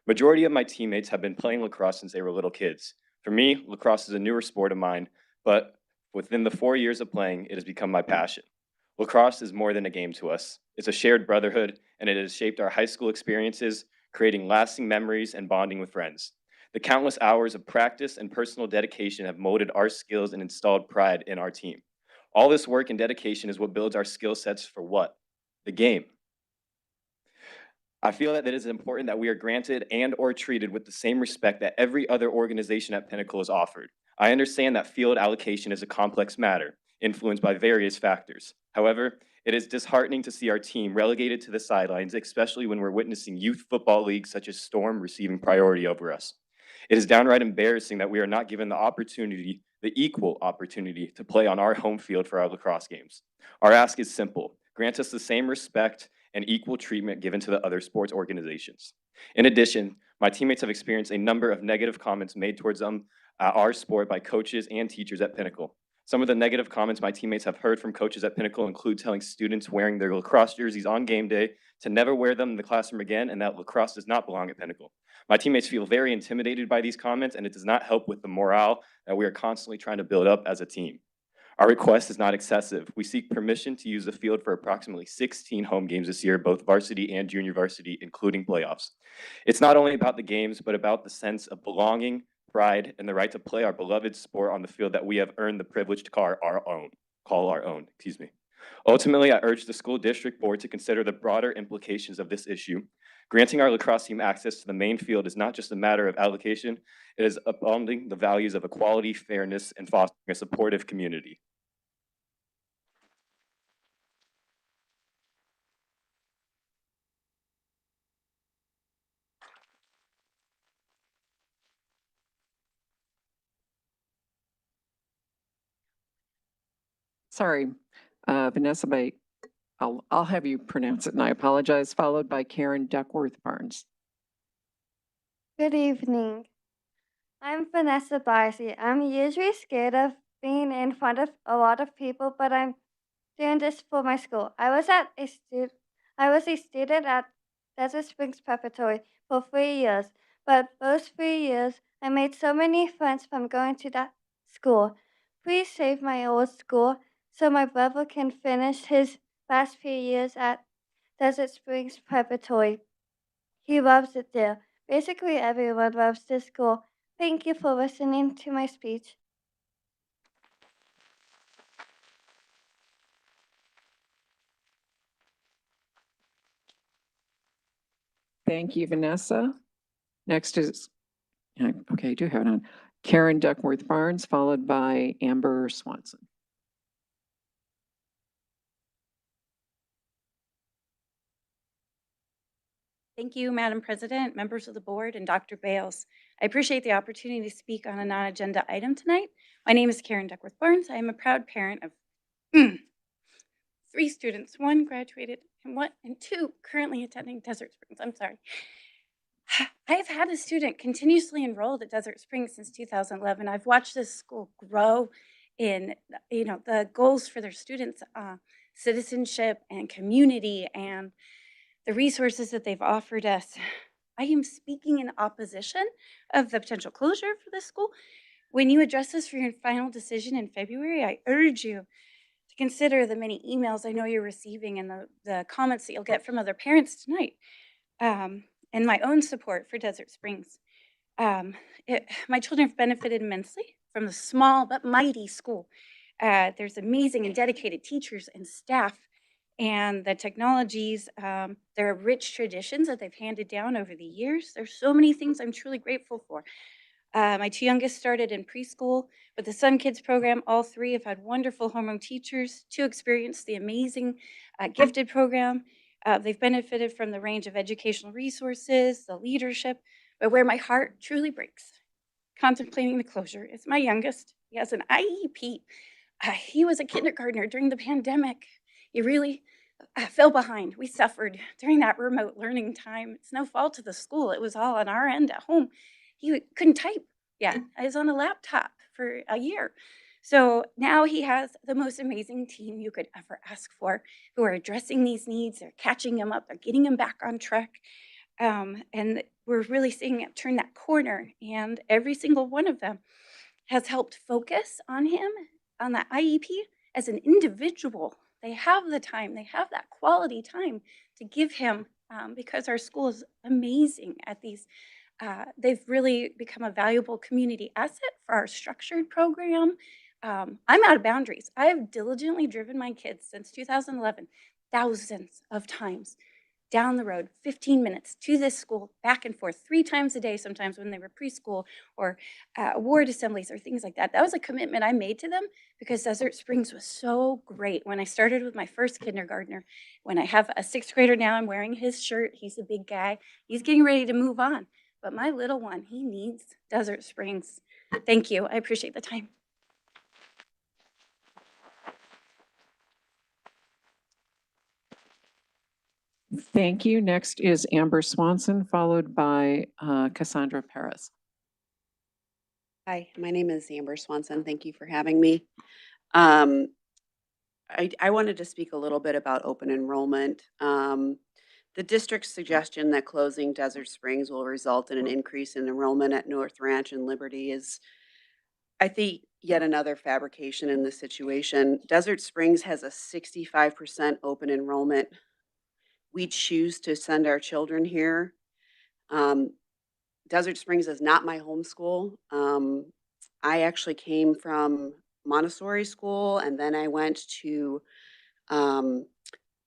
Majority of my teammates have been playing lacrosse since they were little kids. For me, lacrosse is a newer sport of mine, but within the 4 years of playing, it has become my passion. Lacrosse is more than a game to us. It's a shared brotherhood, and it has shaped our high school experiences, creating lasting memories and bonding with friends. The countless hours of practice and personal dedication have molded our skills and installed pride in our team. All this work and dedication is what builds our skill sets for what? The game. I feel that it is important that we are granted and or treated with the same respect that every other organization at Pinnacle is offered. I understand that field allocation is a complex matter, influenced by various factors. However, it is disheartening to see our team relegated to the sidelines, especially when we're witnessing youth football leagues such as Storm receiving priority over us. It is downright embarrassing that we are not given the opportunity, the equal opportunity, to play on our home field for our lacrosse games. Our ask is simple: grant us the same respect and equal treatment given to the other sports organizations. In addition, my teammates have experienced a number of negative comments made towards them, our sport, by coaches and teachers at Pinnacle. Some of the negative comments my teammates have heard from coaches at Pinnacle include telling students wearing their lacrosse jerseys on game day to never wear them in the classroom again, and that lacrosse does not belong at Pinnacle. My teammates feel very intimidated by these comments, and it does not help with the morale that we are constantly trying to build up as a team. Our request is not excessive. We seek permission to use the field for approximately 16 home games this year, both varsity and junior varsity, including playoffs. It's not only about the games, but about the sense of belonging, pride, and the right to play our beloved sport on the field that we have earned the privilege to call our own. Ultimately, I urge the school district board to consider the broader implications of this issue. Granting our lacrosse team access to the main field is not just a matter of allocation, it is upholding the values of equality, fairness, and fostering a supportive community. Sorry, Vanessa Bay. I'll have you pronounce it, and I apologize, followed by Karen Duckworth Barnes. Good evening. I'm Vanessa Barcy. I'm usually scared of being in front of a lot of people, but I'm doing this for my school. I was a student at Desert Springs Preparatory for 3 years, but those 3 years I made so many friends from going to that school. Please save my old school so my brother can finish his last few years at Desert Springs Preparatory. He loves it there. Basically, everyone loves this school. Thank you for listening to my speech. Thank you, Vanessa. Next is, okay, I do have it on. Karen Duckworth Barnes, followed by Amber Swanson. Thank you, Madam President, members of the board, and Dr. Bales. I appreciate the opportunity to speak on a non-agenda item tonight. My name is Karen Duckworth Barnes. I am a proud parent of 3 students, 1 graduated and 2 currently attending Desert Springs. I'm sorry. I have had a student continuously enrolled at Desert Springs since 2011. I've watched this school grow in, the goals for their students, citizenship and community, and the resources that they've offered us. I am speaking in opposition of the potential closure for this school. When you address this for your final decision in February, I urge you to consider the many emails I know you're receiving and the comments that you'll get from other parents tonight, and my own support for Desert Springs. My children have benefited immensely from the small but mighty school. There's amazing and dedicated teachers and staff, and the technologies. There are rich traditions that they've handed down over the years. There's so many things I'm truly grateful for. My 2 youngest started in preschool with the Sun Kids program. All 3 have had wonderful homeroom teachers. 2 experienced the amazing gifted program. They've benefited from the range of educational resources, the leadership, but where my heart truly breaks, contemplating the closure, is my youngest. He has an IEP. He was a kindergartner during the pandemic. He really fell behind. We suffered during that remote learning time. It's no fault of the school. It was all on our end at home. He couldn't type yet. I was on a laptop for a year. So now he has the most amazing team you could ever ask for, who are addressing these needs. They're catching him up. They're getting him back on track. And we're really seeing it turn that corner. And every single one of them has helped focus on him, on that IEP, as an individual. They have the time. They have that quality time to give him, because our school is amazing at these. They've really become a valuable community asset for our structured program. I'm out of boundaries. I have diligently driven my kids since 2011, thousands of times down the road, 15 minutes to this school, back and forth 3 times a day, sometimes when they were preschool or ward assemblies or things like that. That was a commitment I made to them because Desert Springs was so great. When I started with my first kindergartner, when I have a 6th grader now, I'm wearing his shirt. He's a big guy. He's getting ready to move on. But my little one, he needs Desert Springs. Thank you. I appreciate the time. Thank you. Next is Amber Swanson, followed by Cassandra Perez. Hi, my name is Amber Swanson. Thank you for having me. I wanted to speak a little bit about open enrollment. The district's suggestion that closing Desert Springs will result in an increase in enrollment at North Ranch and Liberty is, I think, yet another fabrication in this situation. Desert Springs has a 65% open enrollment. We choose to send our children here. Desert Springs is not my home school. I actually came from Montessori school, and then I went to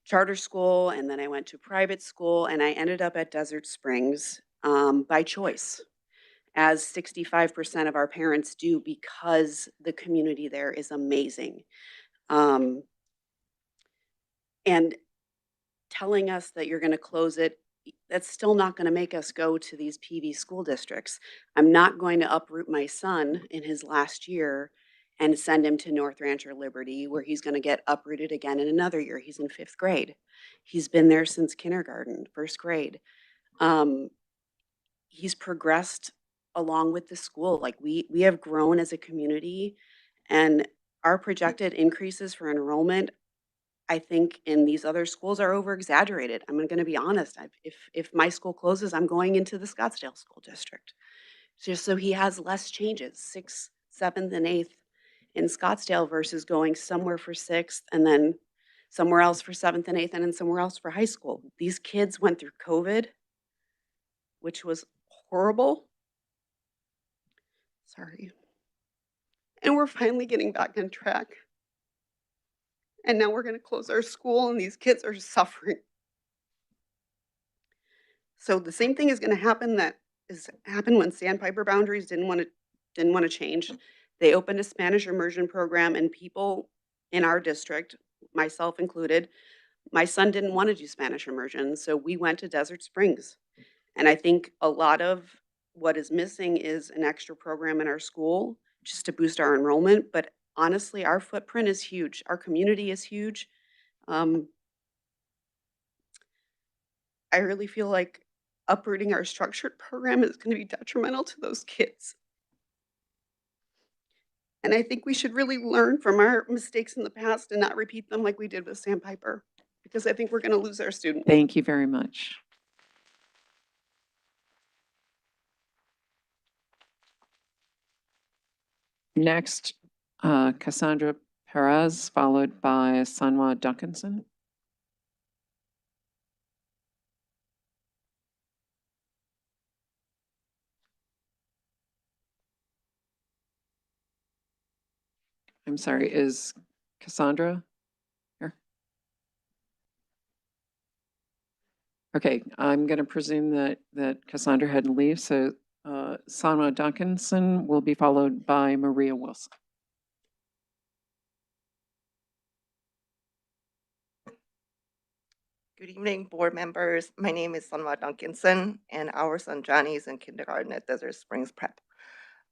charter school, and then I went to private school, and I ended up at Desert Springs by choice, as 65% of our parents do, because the community there is amazing. And telling us that you're going to close it, that's still not going to make us go to these PV school districts. I'm not going to uproot my son in his last year and send him to North Ranch or Liberty, where he's going to get uprooted again in another year. He's in 5th grade. He's been there since kindergarten, 1st grade. He's progressed along with the school. Like we have grown as a community, and our projected increases for enrollment, I think, in these other schools are over exaggerated. I'm going to be honest. If my school closes, I'm going into the Scottsdale School District, just so he has less changes, 6th, 7th, and 8th in Scottsdale versus going somewhere for 6th and then somewhere else for 7th and 8th and then somewhere else for high school. These kids went through COVID, which was horrible. Sorry. And we're finally getting back on track. And now we're going to close our school, and these kids are suffering. So the same thing is going to happen that has happened when Sandpiper Boundaries didn't want to change. They opened a Spanish immersion program, and people in our district, myself included, my son didn't want to do Spanish immersion, so we went to Desert Springs. And I think a lot of what is missing is an extra program in our school just to boost our enrollment. But honestly, our footprint is huge. Our community is huge. I really feel like uprooting our structured program is going to be detrimental to those kids. And I think we should really learn from our mistakes in the past and not repeat them like we did with Sandpiper, because I think we're going to lose our students. Thank you very much. Next, Cassandra Perez, followed by Sanwa Duncanson. I'm sorry, is Cassandra here? Okay, I'm going to presume that Cassandra had to leave, so Sanwa Duncanson will be followed by Maria Wilson. Good evening, board members. My name is Sanwa Duncanson, and our son Johnny is in kindergarten at Desert Springs Prep.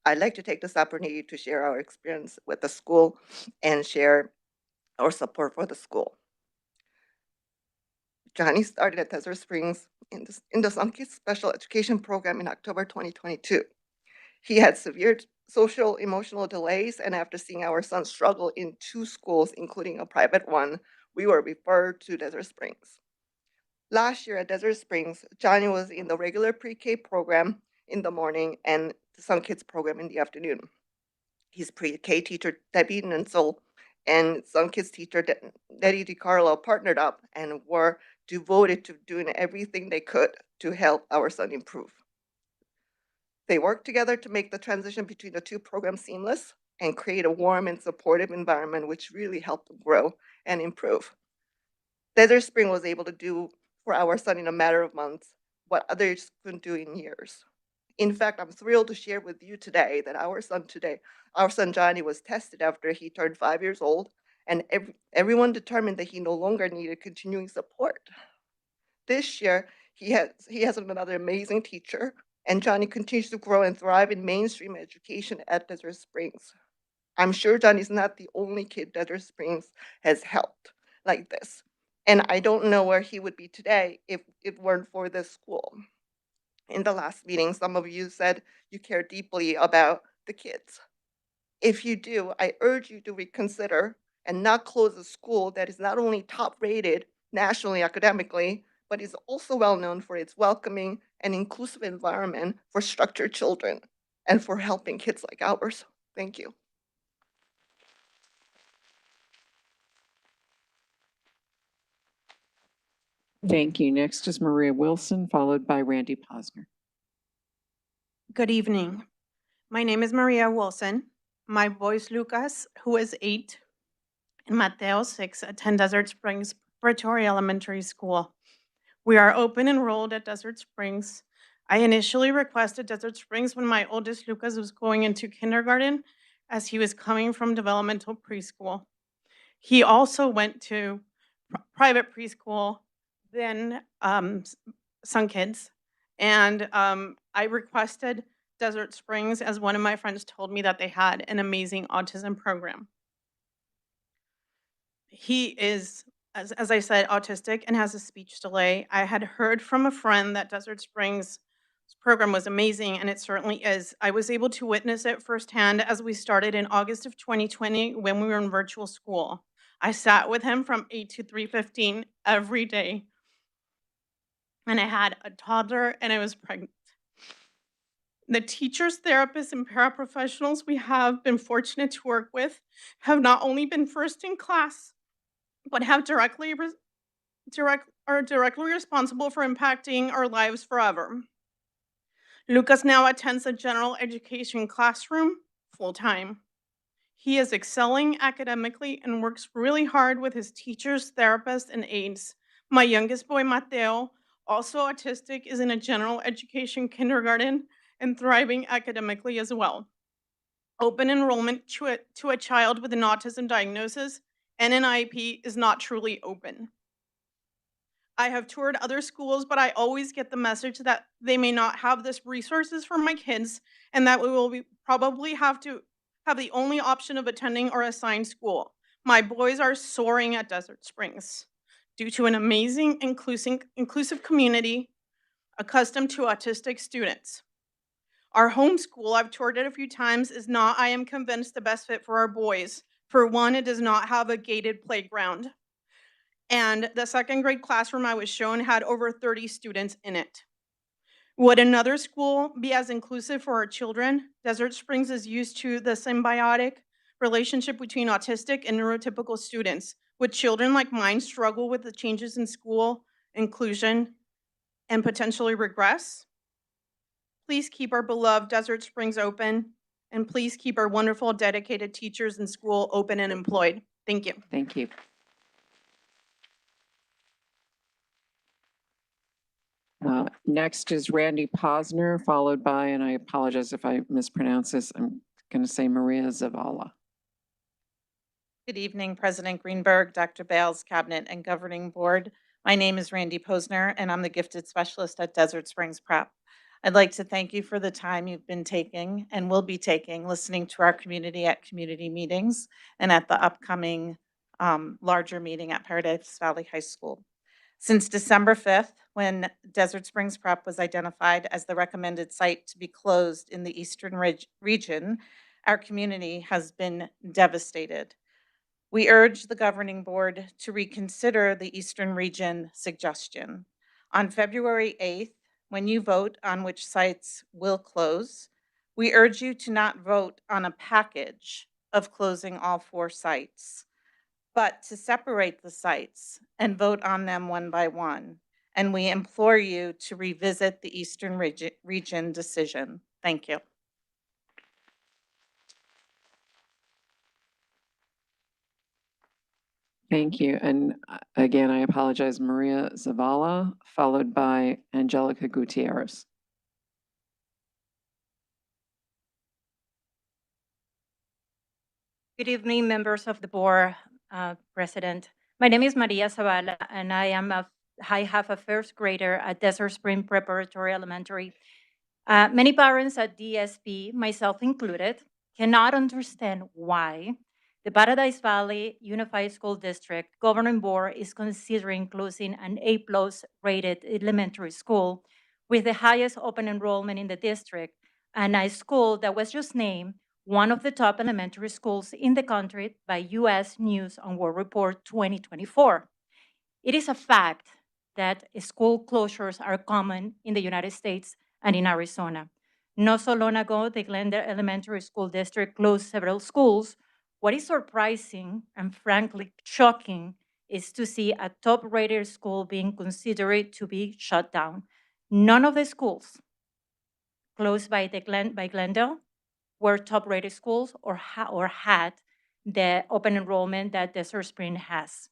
I'd like to take this opportunity to share our experience with the school and share our support for the school. Johnny started at Desert Springs in the Some Kids Special Education Program in October 2022. He had severe social emotional delays, and after seeing our son struggle in 2 schools, including a private one, we were referred to Desert Springs. Last year at Desert Springs, Johnny was in the regular pre-K program in the morning and the Some Kids program in the afternoon. His pre-K teacher, Debbie Ninsel, and Some Kids teacher, Nettie DiCarlo, partnered up and were devoted to doing everything they could to help our son improve. They worked together to make the transition between the 2 programs seamless and create a warm and supportive environment, which really helped them grow and improve. Desert Spring was able to do for our son in a matter of months, what others couldn't do in years. In fact, I'm thrilled to share with you today that our son Johnny was tested after he turned 5 years old, and everyone determined that he no longer needed continuing support. This year, he has another amazing teacher, and Johnny continues to grow and thrive in mainstream education at Desert Springs. I'm sure Johnny's not the only kid Desert Springs has helped like this. And I don't know where he would be today if it weren't for this school. In the last meeting, some of you said you care deeply about the kids. If you do, I urge you to reconsider and not close a school that is not only top rated nationally academically, but is also well known for its welcoming and inclusive environment for structured children and for helping kids like ours. Thank you. Thank you. Next is Maria Wilson, followed by Randy Posner. Good evening. My name is Maria Wilson. My boys Lucas, who is 8, and Mateo, 6, attend Desert Springs Preparatory Elementary School. We are open enrolled at Desert Springs. I initially requested Desert Springs when my oldest Lucas was going into kindergarten, as he was coming from developmental preschool. He also went to private preschool, then Sun Kids, and I requested Desert Springs as one of my friends told me that they had an amazing autism program. He is, as I said, autistic and has a speech delay. I had heard from a friend that Desert Springs program was amazing, and it certainly is. I was able to witness it firsthand as we started in August of 2020 when we were in virtual school. I sat with him from 8 to 3:15 every day, and I had a toddler and I was pregnant. The teachers, therapists, and paraprofessionals we have been fortunate to work with have not only been first in class, but have directly responsible for impacting our lives forever. Lucas now attends a general education classroom full-time. He is excelling academically and works really hard with his teachers, therapists, and aides. My youngest boy, Mateo, also autistic, is in a general education kindergarten and thriving academically as well. Open enrollment to a child with an autism diagnosis and an IEP is not truly open. I have toured other schools, but I always get the message that they may not have this resources for my kids and that we will probably have to have the only option of attending our assigned school. My boys are soaring at Desert Springs due to an amazing inclusive community accustomed to autistic students. Our home school, I've toured it a few times, is not, I am convinced, the best fit for our boys. For one, it does not have a gated playground. And the second grade classroom I was shown had over 30 students in it. Would another school be as inclusive for our children? Desert Springs is used to the symbiotic relationship between autistic and neurotypical students. Would children like mine struggle with the changes in school, inclusion, and potentially regress? Please keep our beloved Desert Springs open, and please keep our wonderful, dedicated teachers in school open and employed. Thank you. Thank you. Next is Randy Posner, followed by, and I apologize if I mispronounce this, I'm going to say Maria Zavala. Good evening, President Greenberg, Dr. Bales, Cabinet, and Governing Board. My name is Randy Posner, and I'm the Gifted Specialist at Desert Springs Prep. I'd like to thank you for the time you've been taking and will be taking listening to our community at community meetings and at the upcoming larger meeting at Paradise Valley High School. Since December 5th, when Desert Springs Prep was identified as the recommended site to be closed in the Eastern region, our community has been devastated. We urge the governing board to reconsider the Eastern region suggestion. On February 8th, when you vote on which sites will close, we urge you to not vote on a package of closing all 4 sites, but to separate the sites and vote on them one by one. And we implore you to revisit the Eastern region decision. Thank you. Thank you. And again, I apologize, Maria Zavala, followed by Angelica Gutierrez. Good evening, members of the board, President. My name is Maria Zavala, and I have a first grader at Desert Spring Preparatory Elementary. Many parents at DSP, myself included, cannot understand why the Paradise Valley Unified School District Governing Board is considering closing an A+ rated elementary school with the highest open enrollment in the district, and a school that was just named one of the top elementary schools in the country by U.S. News and World Report 2024. It is a fact that school closures are common in the United States and in Arizona. Not so long ago, the Glendale Elementary School District closed several schools. What is surprising and frankly shocking is to see a top-rated school being considered to be shut down. None of the schools closed by Glendale were top-rated schools or had the open enrollment that Desert Spring has.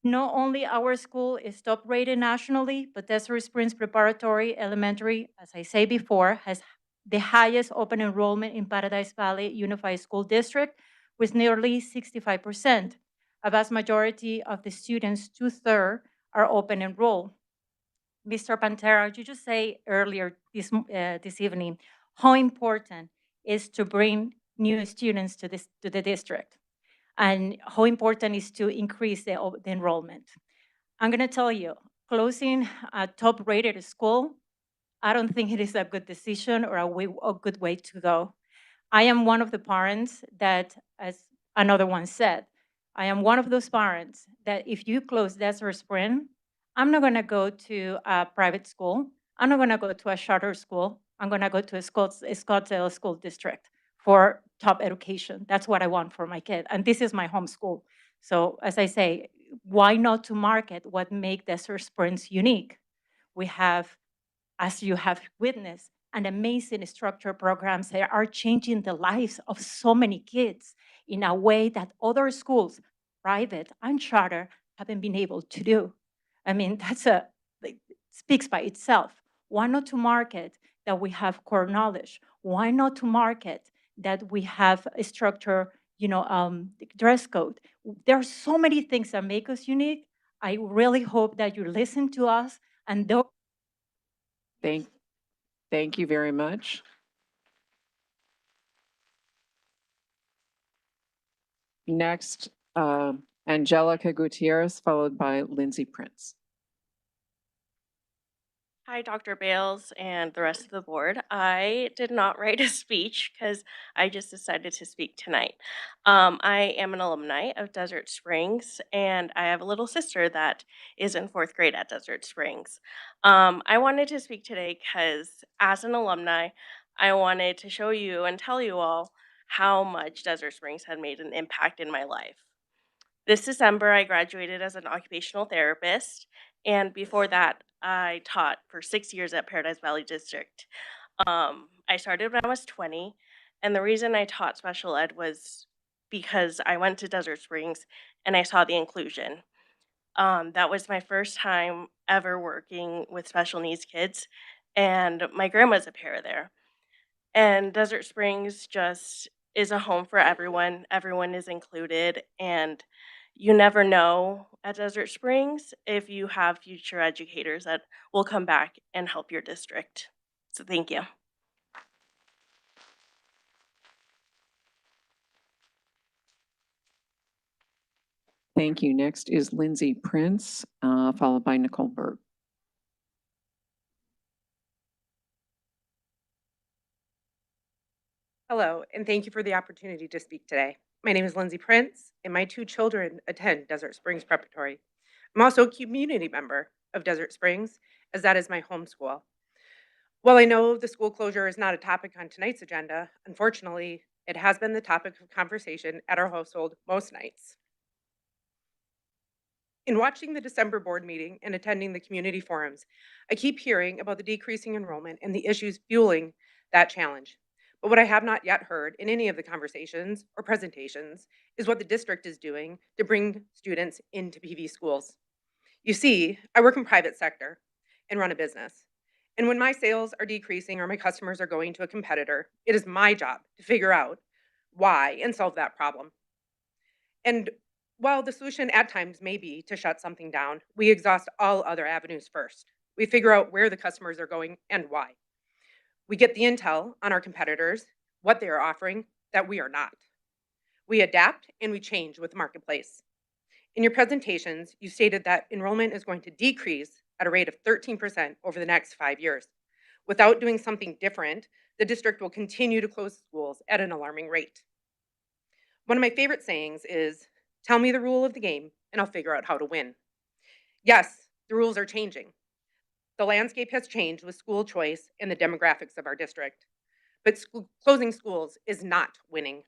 Not only our school is top-rated nationally, but Desert Springs Preparatory Elementary, as I said before, has the highest open enrollment in Paradise Valley Unified School District with nearly 65%. A vast majority of the students, 2/3, are open enrolled. Mr. Pantera, you just say earlier this evening how important is to bring new students to the district and how important is to increase the enrollment. I'm going to tell you, closing a top-rated school, I don't think it is a good decision or a good way to go. I am one of the parents that, as another one said, I am one of those parents that if you close Desert Spring, I'm not going to go to a private school. I'm not going to go to a charter school. I'm going to go to a Scottsdale School District for top education. That's what I want for my kid. And this is my home school. So as I say, why not to market what make Desert Springs unique? We have, as you have witnessed, an amazing structured programs that are changing the lives of so many kids in a way that other schools, private and charter, haven't been able to do. I mean, speaks by itself. Why not to market that we have core knowledge? Why not to market that we have a structure, dress code? There are so many things that make us unique. I really hope that you listen to us and don't. Thank you very much. Next, Angelica Gutierrez, followed by Lindsay Prince. Hi, Dr. Bales and the rest of the board. I did not write a speech because I just decided to speak tonight. I am an alumni of Desert Springs, and I have a little sister that is in 4th grade at Desert Springs. I wanted to speak today because as an alumni, I wanted to show you and tell you all how much Desert Springs had made an impact in my life. This December, I graduated as an occupational therapist, and before that, I taught for 6 years at Paradise Valley District. I started when I was 20, and the reason I taught special ed was because I went to Desert Springs and I saw the inclusion. That was my first time ever working with special needs kids, and my grandma's a para there. And Desert Springs just is a home for everyone. Everyone is included, and you never know at Desert Springs if you have future educators that will come back and help your district. So thank you. Thank you. Next is Lindsay Prince, followed by Nicole Berg. Hello, and thank you for the opportunity to speak today. My name is Lindsay Prince, and my 2 children attend Desert Springs Preparatory. I'm also a community member of Desert Springs, as that is my home school. While I know the school closure is not a topic on tonight's agenda, unfortunately, it has been the topic of conversation at our household most nights. In watching the December board meeting and attending the community forums, I keep hearing about the decreasing enrollment and the issues fueling that challenge. But what I have not yet heard in any of the conversations or presentations is what the district is doing to bring students into PV schools. You see, I work in private sector and run a business. And when my sales are decreasing or my customers are going to a competitor, it is my job to figure out why and solve that problem. And while the solution at times may be to shut something down, we exhaust all other avenues first. We figure out where the customers are going and why. We get the intel on our competitors, what they are offering that we are not. We adapt and we change with the marketplace. In your presentations, you stated that enrollment is going to decrease at a rate of 13% over the next 5 years. Without doing something different, the district will continue to close schools at an alarming rate. One of my favorite sayings is, "Tell me the rule of the game and I'll figure out how to win." Yes, the rules are changing. The landscape has changed with school choice and the demographics of our district. But closing schools is not winning.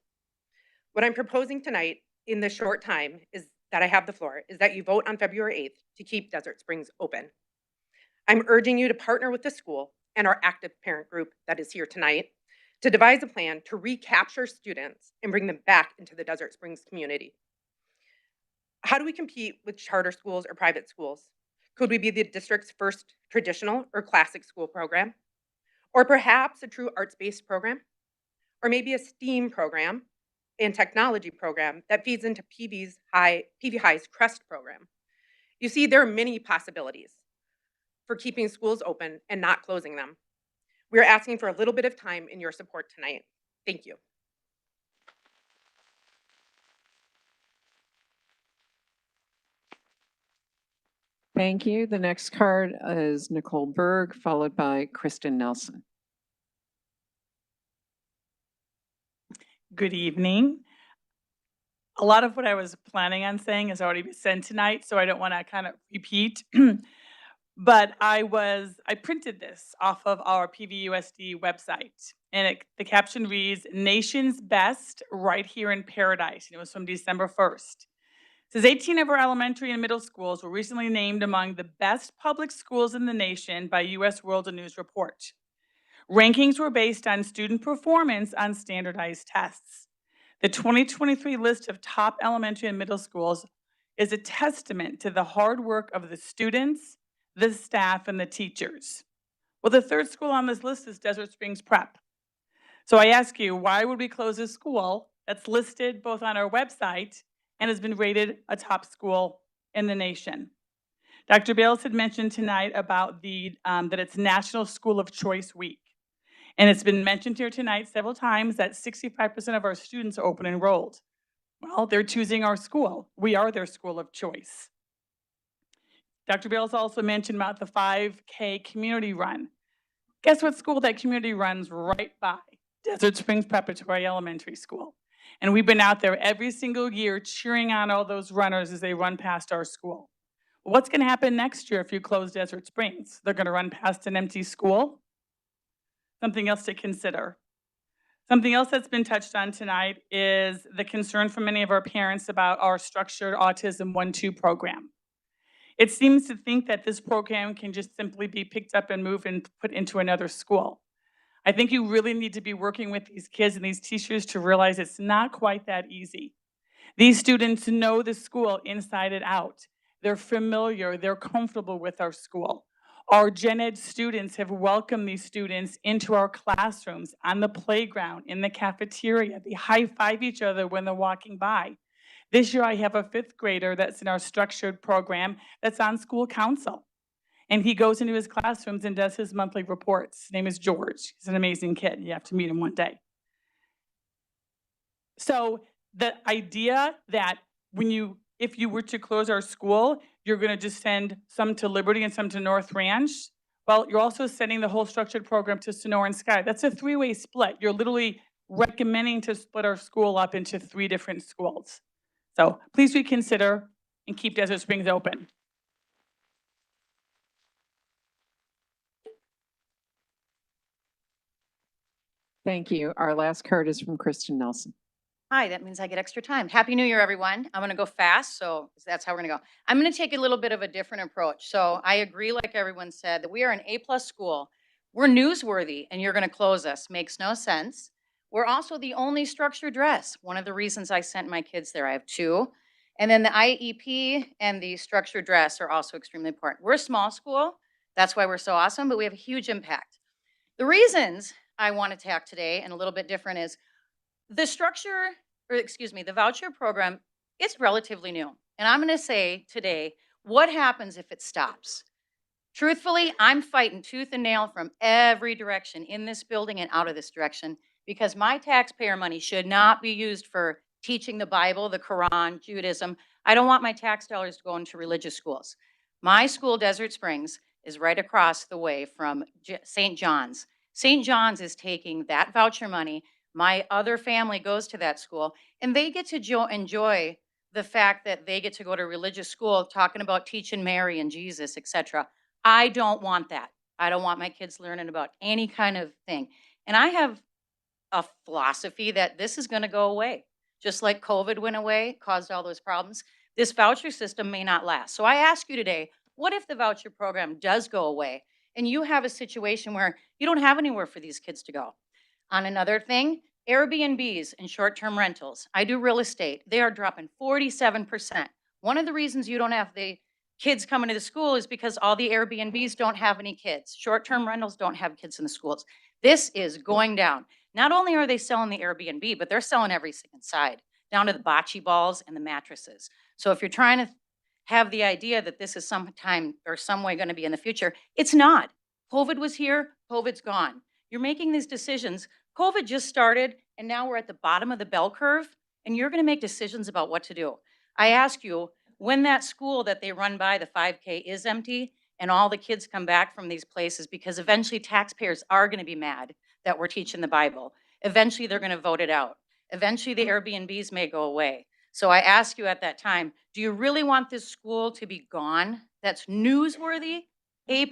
What I'm proposing tonight in this short time is that I have the floor is that you vote on February 8th to keep Desert Springs open. I'm urging you to partner with the school and our active parent group that is here tonight to devise a plan to recapture students and bring them back into the Desert Springs community. How do we compete with charter schools or private schools? Could we be the district's first traditional or classic school program? Or perhaps a true arts-based program? Or maybe a STEAM program and technology program that feeds into PV High's CREST program? You see, there are many possibilities for keeping schools open and not closing them. We're asking for a little bit of time in your support tonight. Thank you. Thank you. The next card is Nicole Berg, followed by Kristen Nelson. Good evening. A lot of what I was planning on saying has already been said tonight, so I don't want to kind of repeat. But I printed this off of our PVUSD website, and the caption reads, "Nation's Best Right Here in Paradise." And it was from December 1st. It says 18 of our elementary and middle schools were recently named among the best public schools in the nation by U.S. World News Report. Rankings were based on student performance on standardized tests. The 2023 list of top elementary and middle schools is a testament to the hard work of the students, the staff, and the teachers. Well, the third school on this list is Desert Springs Prep. So I ask you, why would we close a school that's listed both on our website and has been rated a top school in the nation? Dr. Bales had mentioned tonight about that it's National School of Choice Week. And it's been mentioned here tonight several times that 65% of our students are open enrolled. Well, they're choosing our school. We are their school of choice. Dr. Bales also mentioned about the 5K community run. Guess what school that community runs right by? Desert Springs Preparatory Elementary School. And we've been out there every single year cheering on all those runners as they run past our school. Well, what's going to happen next year if you close Desert Springs? They're going to run past an empty school? Something else to consider. Something else that's been touched on tonight is the concern from many of our parents about our structured autism 1-2 program. It seems to think that this program can just simply be picked up and moved and put into another school. I think you really need to be working with these kids and these teachers to realize it's not quite that easy. These students know the school inside and out. They're familiar, they're comfortable with our school. Our gen ed students have welcomed these students into our classrooms, on the playground, in the cafeteria. They high-five each other when they're walking by. This year I have a 5th grader that's in our structured program that's on school council. And he goes into his classrooms and does his monthly reports. His name is George. He's an amazing kid. You have to meet him one day. So the idea that if you were to close our school, you're going to just send some to Liberty and some to North Ranch. Well, you're also sending the whole structured program to Sonora and Sky. That's a 3-way split. You're literally recommending to split our school up into 3 different schools. So please reconsider and keep Desert Springs open. Thank you. Our last card is from Kristen Nelson. Hi, that means I get extra time. Happy New Year, everyone. I'm going to go fast, so that's how we're going to go. I'm going to take a little bit of a different approach. So I agree, like everyone said, that we are an A+ school. We're newsworthy, and you're going to close us. Makes no sense. We're also the only structured dress. One of the reasons I sent my kids there, I have two. And then the IEP and the structured dress are also extremely important. We're a small school. That's why we're so awesome, but we have a huge impact. The reasons I want to talk today and a little bit different is the structure, or excuse me, the voucher program is relatively new. And I'm going to say today, what happens if it stops? Truthfully, I'm fighting tooth and nail from every direction in this building and out of this direction because my taxpayer money should not be used for teaching the Bible, the Quran, Judaism. I don't want my tax dollars to go into religious schools. My school, Desert Springs, is right across the way from St. John's. St. John's is taking that voucher money. My other family goes to that school, and they get to enjoy the fact that they get to go to religious school talking about teaching Mary and Jesus, etc. I don't want that. I don't want my kids learning about any kind of thing. And I have a philosophy that this is going to go away. Just like COVID went away, caused all those problems, this voucher system may not last. So I ask you today, what if the voucher program does go away and you have a situation where you don't have anywhere for these kids to go? On another thing, Airbnbs and short-term rentals. I do real estate. They are dropping 47%. One of the reasons you don't have the kids coming to the school is because all the Airbnbs don't have any kids. Short-term rentals don't have kids in the schools. This is going down. Not only are they selling the Airbnb, but they're selling every single side, down to the bocce balls and the mattresses. So if you're trying to have the idea that this is sometime or some way going to be in the future, it's not. COVID was here, COVID's gone. You're making these decisions. COVID just started, and now we're at the bottom of the bell curve, and you're going to make decisions about what to do. I ask you, when that school that they run by, the 5K, is empty, and all the kids come back from these places, because eventually taxpayers are going to be mad that we're teaching the Bible. Eventually, they're going to vote it out. Eventually, the Airbnbs may go away. So I ask you at that time, do you really want this school to be gone? That's newsworthy, A+.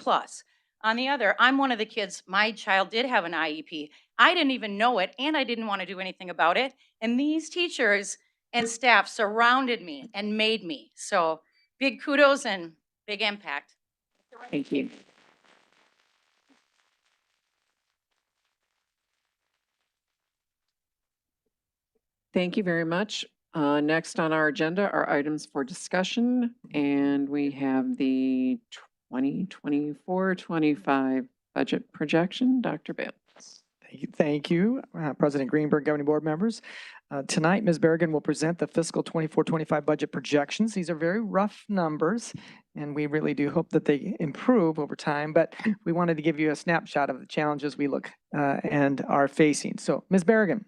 On the other, I'm one of the kids, my child did have an IEP. I didn't even know it, and I didn't want to do anything about it. And these teachers and staff surrounded me and made me. So big kudos and big impact. Thank you. Thank you very much. Next on our agenda are items for discussion, and we have the 2024-25 budget projection. Dr. Bales. Thank you, President Greenberg, governing board members. Tonight, Ms. Berrigan will present the fiscal 24-25 budget projections. These are very rough numbers, and we really do hope that they improve over time, but we wanted to give you a snapshot of the challenges we look and are facing. So, Ms. Berrigan.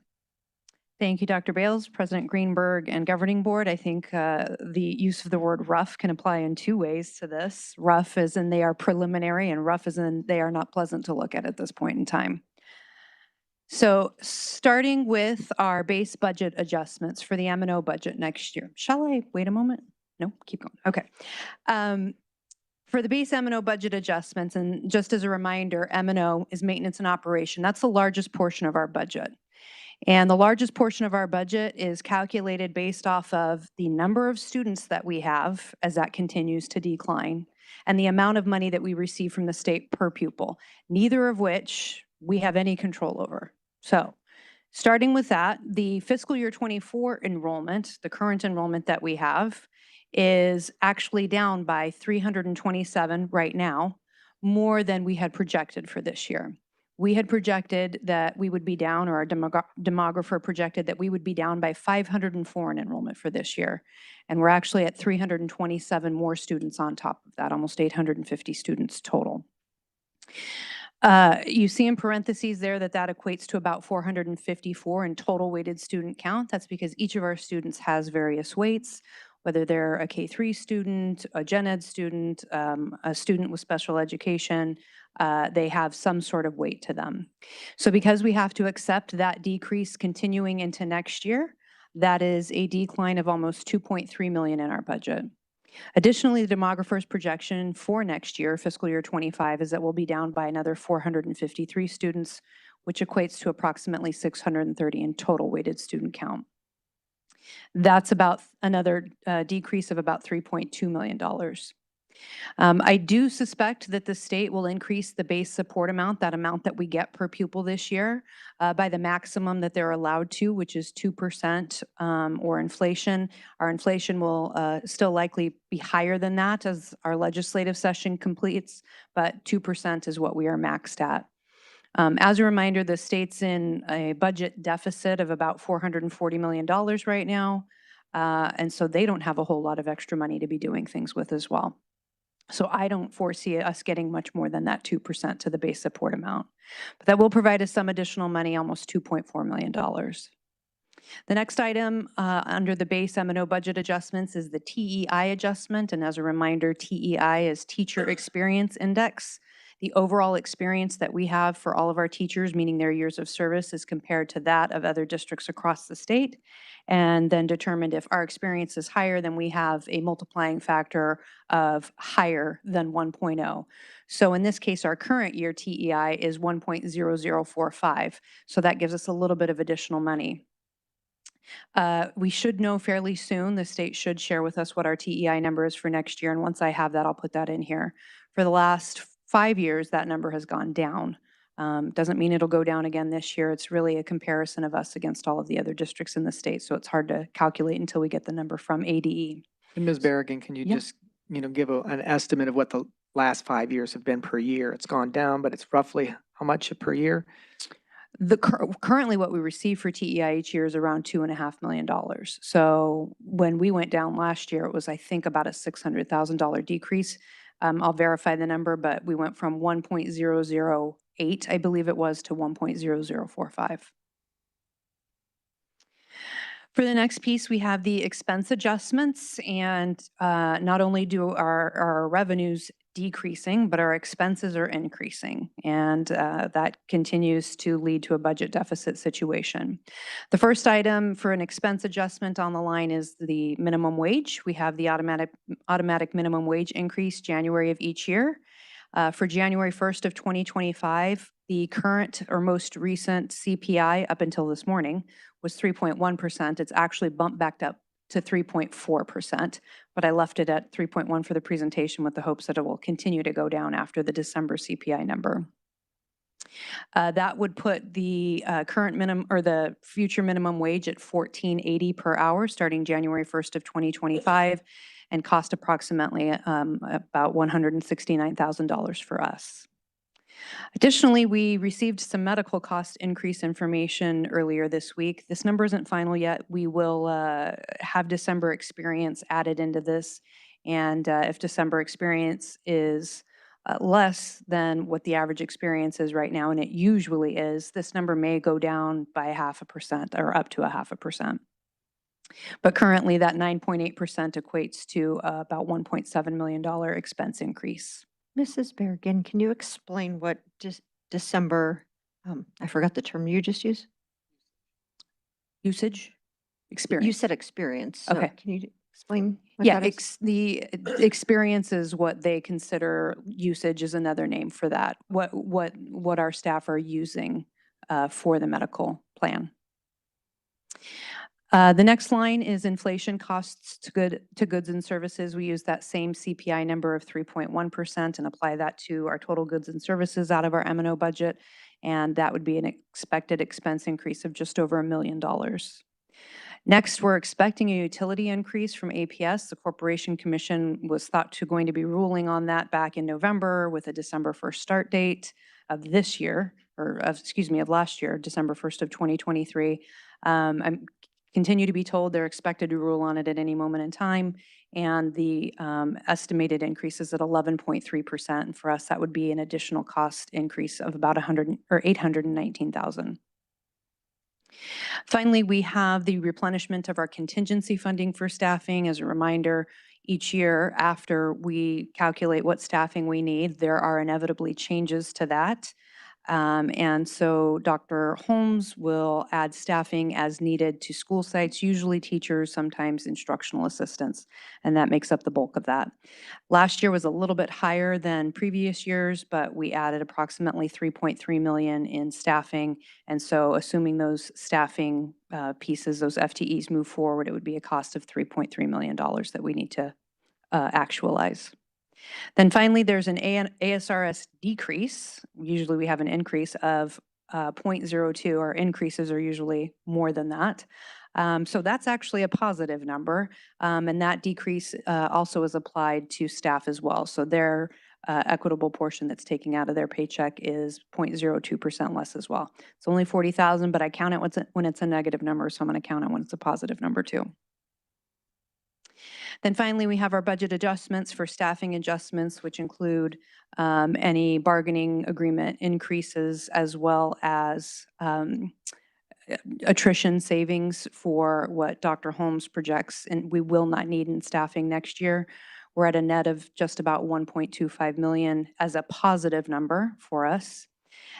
Thank you, Dr. Bales, President Greenberg, and Governing Board. I think the use of the word rough can apply in two ways to this. Rough as in they are preliminary, and rough as in they are not pleasant to look at this point in time. So starting with our base budget adjustments for the M&O budget next year. Shall I wait a moment? No, keep going. Okay. For the base M&O budget adjustments, and just as a reminder, M&O is maintenance and operation. That's the largest portion of our budget. And the largest portion of our budget is calculated based off of the number of students that we have as that continues to decline and the amount of money that we receive from the state per pupil, neither of which we have any control over. So starting with that, the fiscal year 24 enrollment, the current enrollment that we have, is actually down by 327 right now, more than we had projected for this year. We had projected that we would be down, or our demographer projected that we would be down by 504 in enrollment for this year. And we're actually at 327 more students on top of that, almost 850 students total. You see in parentheses there that equates to about 454 in total weighted student count. That's because each of our students has various weights, whether they're a K-3 student, a gen ed student, a student with special education, they have some sort of weight to them. So because we have to accept that decrease continuing into next year, that is a decline of almost $2.3 million in our budget. Additionally, the demographer's projection for next year, fiscal year 25, is that we'll be down by another 453 students, which equates to approximately 630 in total weighted student count. That's about another decrease of about $3.2 million. I do suspect that the state will increase the base support amount, that amount that we get per pupil this year, by the maximum that they're allowed to, which is 2% or inflation. Our inflation will still likely be higher than that as our legislative session completes, but 2% is what we are maxed at. As a reminder, the state's in a budget deficit of about $440 million right now, and so they don't have a whole lot of extra money to be doing things with as well. So I don't foresee us getting much more than that 2% to the base support amount. But that will provide us some additional money, almost $2.4 million. The next item under the base M&O budget adjustments is the TEI adjustment. And as a reminder, TEI is Teacher Experience Index. The overall experience that we have for all of our teachers, meaning their years of service, is compared to that of other districts across the state, and then determined if our experience is higher, then we have a multiplying factor of higher than 1.0. So in this case, our current year TEI is 1.0045. So that gives us a little bit of additional money. We should know fairly soon. The state should share with us what our TEI number is for next year. And once I have that, I'll put that in here. For the last 5 years, that number has gone down. Doesn't mean it'll go down again this year. It's really a comparison of us against all of the other districts in the state. So it's hard to calculate until we get the number from ADE. And Ms. Berrigan, can you Yeah. just, give an estimate of what the last 5 years have been per year? It's gone down, but it's roughly how much per year? Currently what we receive for TEI each year is around $2.5 million. So when we went down last year, it was, I think, about a $600,000 decrease. I'll verify the number, but we went from 1.008, I believe it was, to 1.0045. For the next piece, we have the expense adjustments, and not only do our revenues decreasing, but our expenses are increasing, and that continues to lead to a budget deficit situation. The first item for an expense adjustment on the line is the minimum wage. We have the automatic minimum wage increase January of each year. For January 1st of 2025, the current or most recent CPI up until this morning was 3.1%. It's actually bumped back up to 3.4%, but I left it at 3.1 for the presentation with the hopes that it will continue to go down after the December CPI number. That would put the current minimum or the future minimum wage at $14.80 per hour starting January 1st of 2025 and cost approximately about $169,000 for us. Additionally, we received some medical cost increase information earlier this week. This number isn't final yet. We will have December experience added into this. And if December experience is less than what the average experience is right now, and it usually is, this number may go down by 0.5% or up to 0.5%. But currently that 9.8% equates to about $1.7 million expense increase. Mrs. Berrigan, can you explain what December, I forgot the term you just used? Usage? Experience. You said experience. So Okay. Can you explain what Yeah, that is? the experience is what they consider usage is another name for that. What our staff are using for the medical plan. The next line is inflation costs to goods and services. We use that same CPI number of 3.1% and apply that to our total goods and services out of our M&O budget, and that would be an expected expense increase of just over $1 million. Next, we're expecting a utility increase from APS. The Corporation Commission was thought to going to be ruling on that back in November with a December 1st start date of this year, or of last year, December 1st of 2023. I'm continue to be told they're expected to rule on it at any moment in time, and the estimated increase is at 11.3%. And for us, that would be an additional cost increase of about $819,000. Finally, we have the replenishment of our contingency funding for staffing. As a reminder, each year after we calculate what staffing we need, there are inevitably changes to that. And so Dr. Holmes will add staffing as needed to school sites, usually teachers, sometimes instructional assistants, and that makes up the bulk of that. Last year was a little bit higher than previous years, but we added approximately $3.3 million in staffing. And so assuming those staffing pieces, those FTEs move forward, it would be a cost of $3.3 million that we need to actualize. Then finally, there's an ASRS decrease. Usually we have an increase of 0.02. Our increases are usually more than that. So that's actually a positive number. And that decrease also is applied to staff as well. So their equitable portion that's taking out of their paycheck is 0.02% less as well. It's only 40,000, but I count it when it's a negative number, so I'm going to count it when it's a positive number too. Then finally, we have our budget adjustments for staffing adjustments, which include any bargaining agreement increases as well as attrition savings for what Dr. Holmes projects, and we will not need in staffing next year. We're at a net of just about 1.25 million as a positive number for us.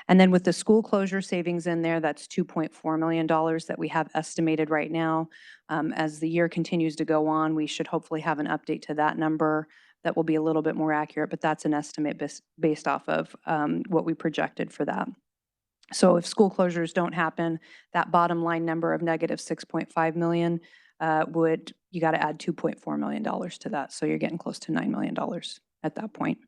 And then with the school closure savings in there, that's $2.4 million that we have estimated right now. As the year continues to go on, we should hopefully have an update to that number that will be a little bit more accurate, but that's an estimate based off of what we projected for that. So if school closures don't happen, that bottom line number of negative 6.5 million you got to add $2.4 million to that. So you're getting close to $9 million at that point.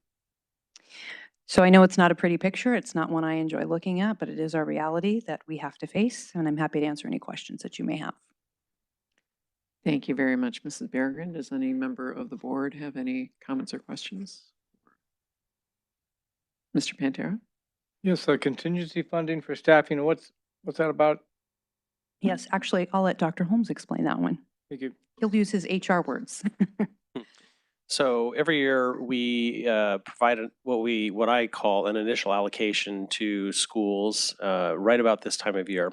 So I know it's not a pretty picture. It's not one I enjoy looking at, but it is our reality that we have to face. And I'm happy to answer any questions that you may have. Thank you very much, Mrs. Bergen. Does any member of the board have any comments or questions? Mr. Pantera? Yes, contingency funding for staffing. What's that about? Yes, actually, I'll let Dr. Holmes explain that one. Thank you. He'll use his HR words. So every year we provide what I call an initial allocation to schools right about this time of year.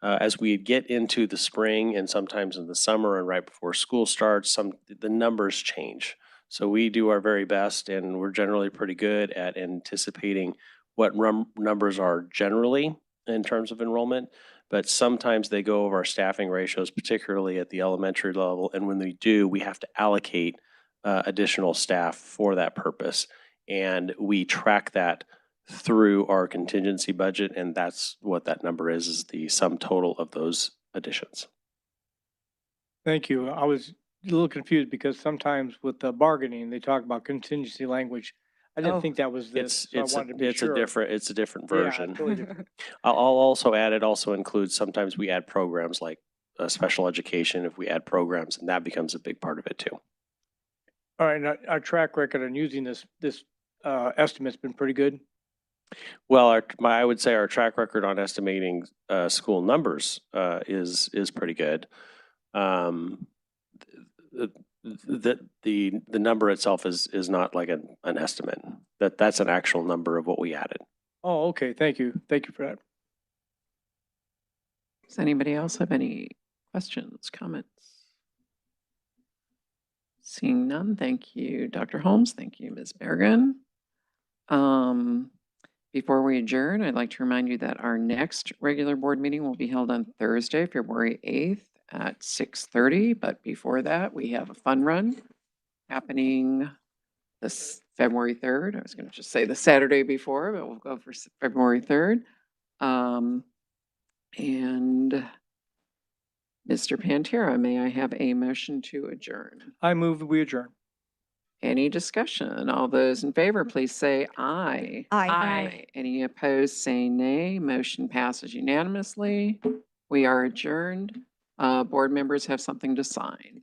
As we get into the spring and sometimes in the summer and right before school starts, the numbers change. So we do our very best, and we're generally pretty good at anticipating what numbers are generally in terms of enrollment. But sometimes they go over our staffing ratios, particularly at the elementary level. And when we do, we have to allocate additional staff for that purpose. And we track that through our contingency budget. And that's what that number is the sum total of those additions. Thank you. I was a little confused because sometimes with the bargaining, they talk about contingency language. I didn't think that was this. So I wanted to be sure. It's a different version. Yeah, totally different. I'll also add, it also includes, sometimes we add programs like special education. If we add programs, and that becomes a big part of it too. All right, now, our track record on using this estimate's been pretty good. Well, I would say our track record on estimating school numbers is pretty good. The number itself is not like an estimate. That's an actual number of what we added. Oh, okay. Thank you. Thank you for that. Does anybody else have any questions, comments? Seeing none, thank you, Dr. Holmes. Thank you, Ms. Bergen. Before we adjourn, I'd like to remind you that our next regular board meeting will be held on Thursday, February 8th at 6:30. But before that, we have a fun run happening this February 3rd. I was going to just say the Saturday before, but we'll go for February 3rd. And Mr. Pantera, may I have a motion to adjourn? I move that we adjourn. Any discussion? All those in favor, please say aye. Aye. Any opposed, say nay. Motion passes unanimously. We are adjourned. Board members have something to sign.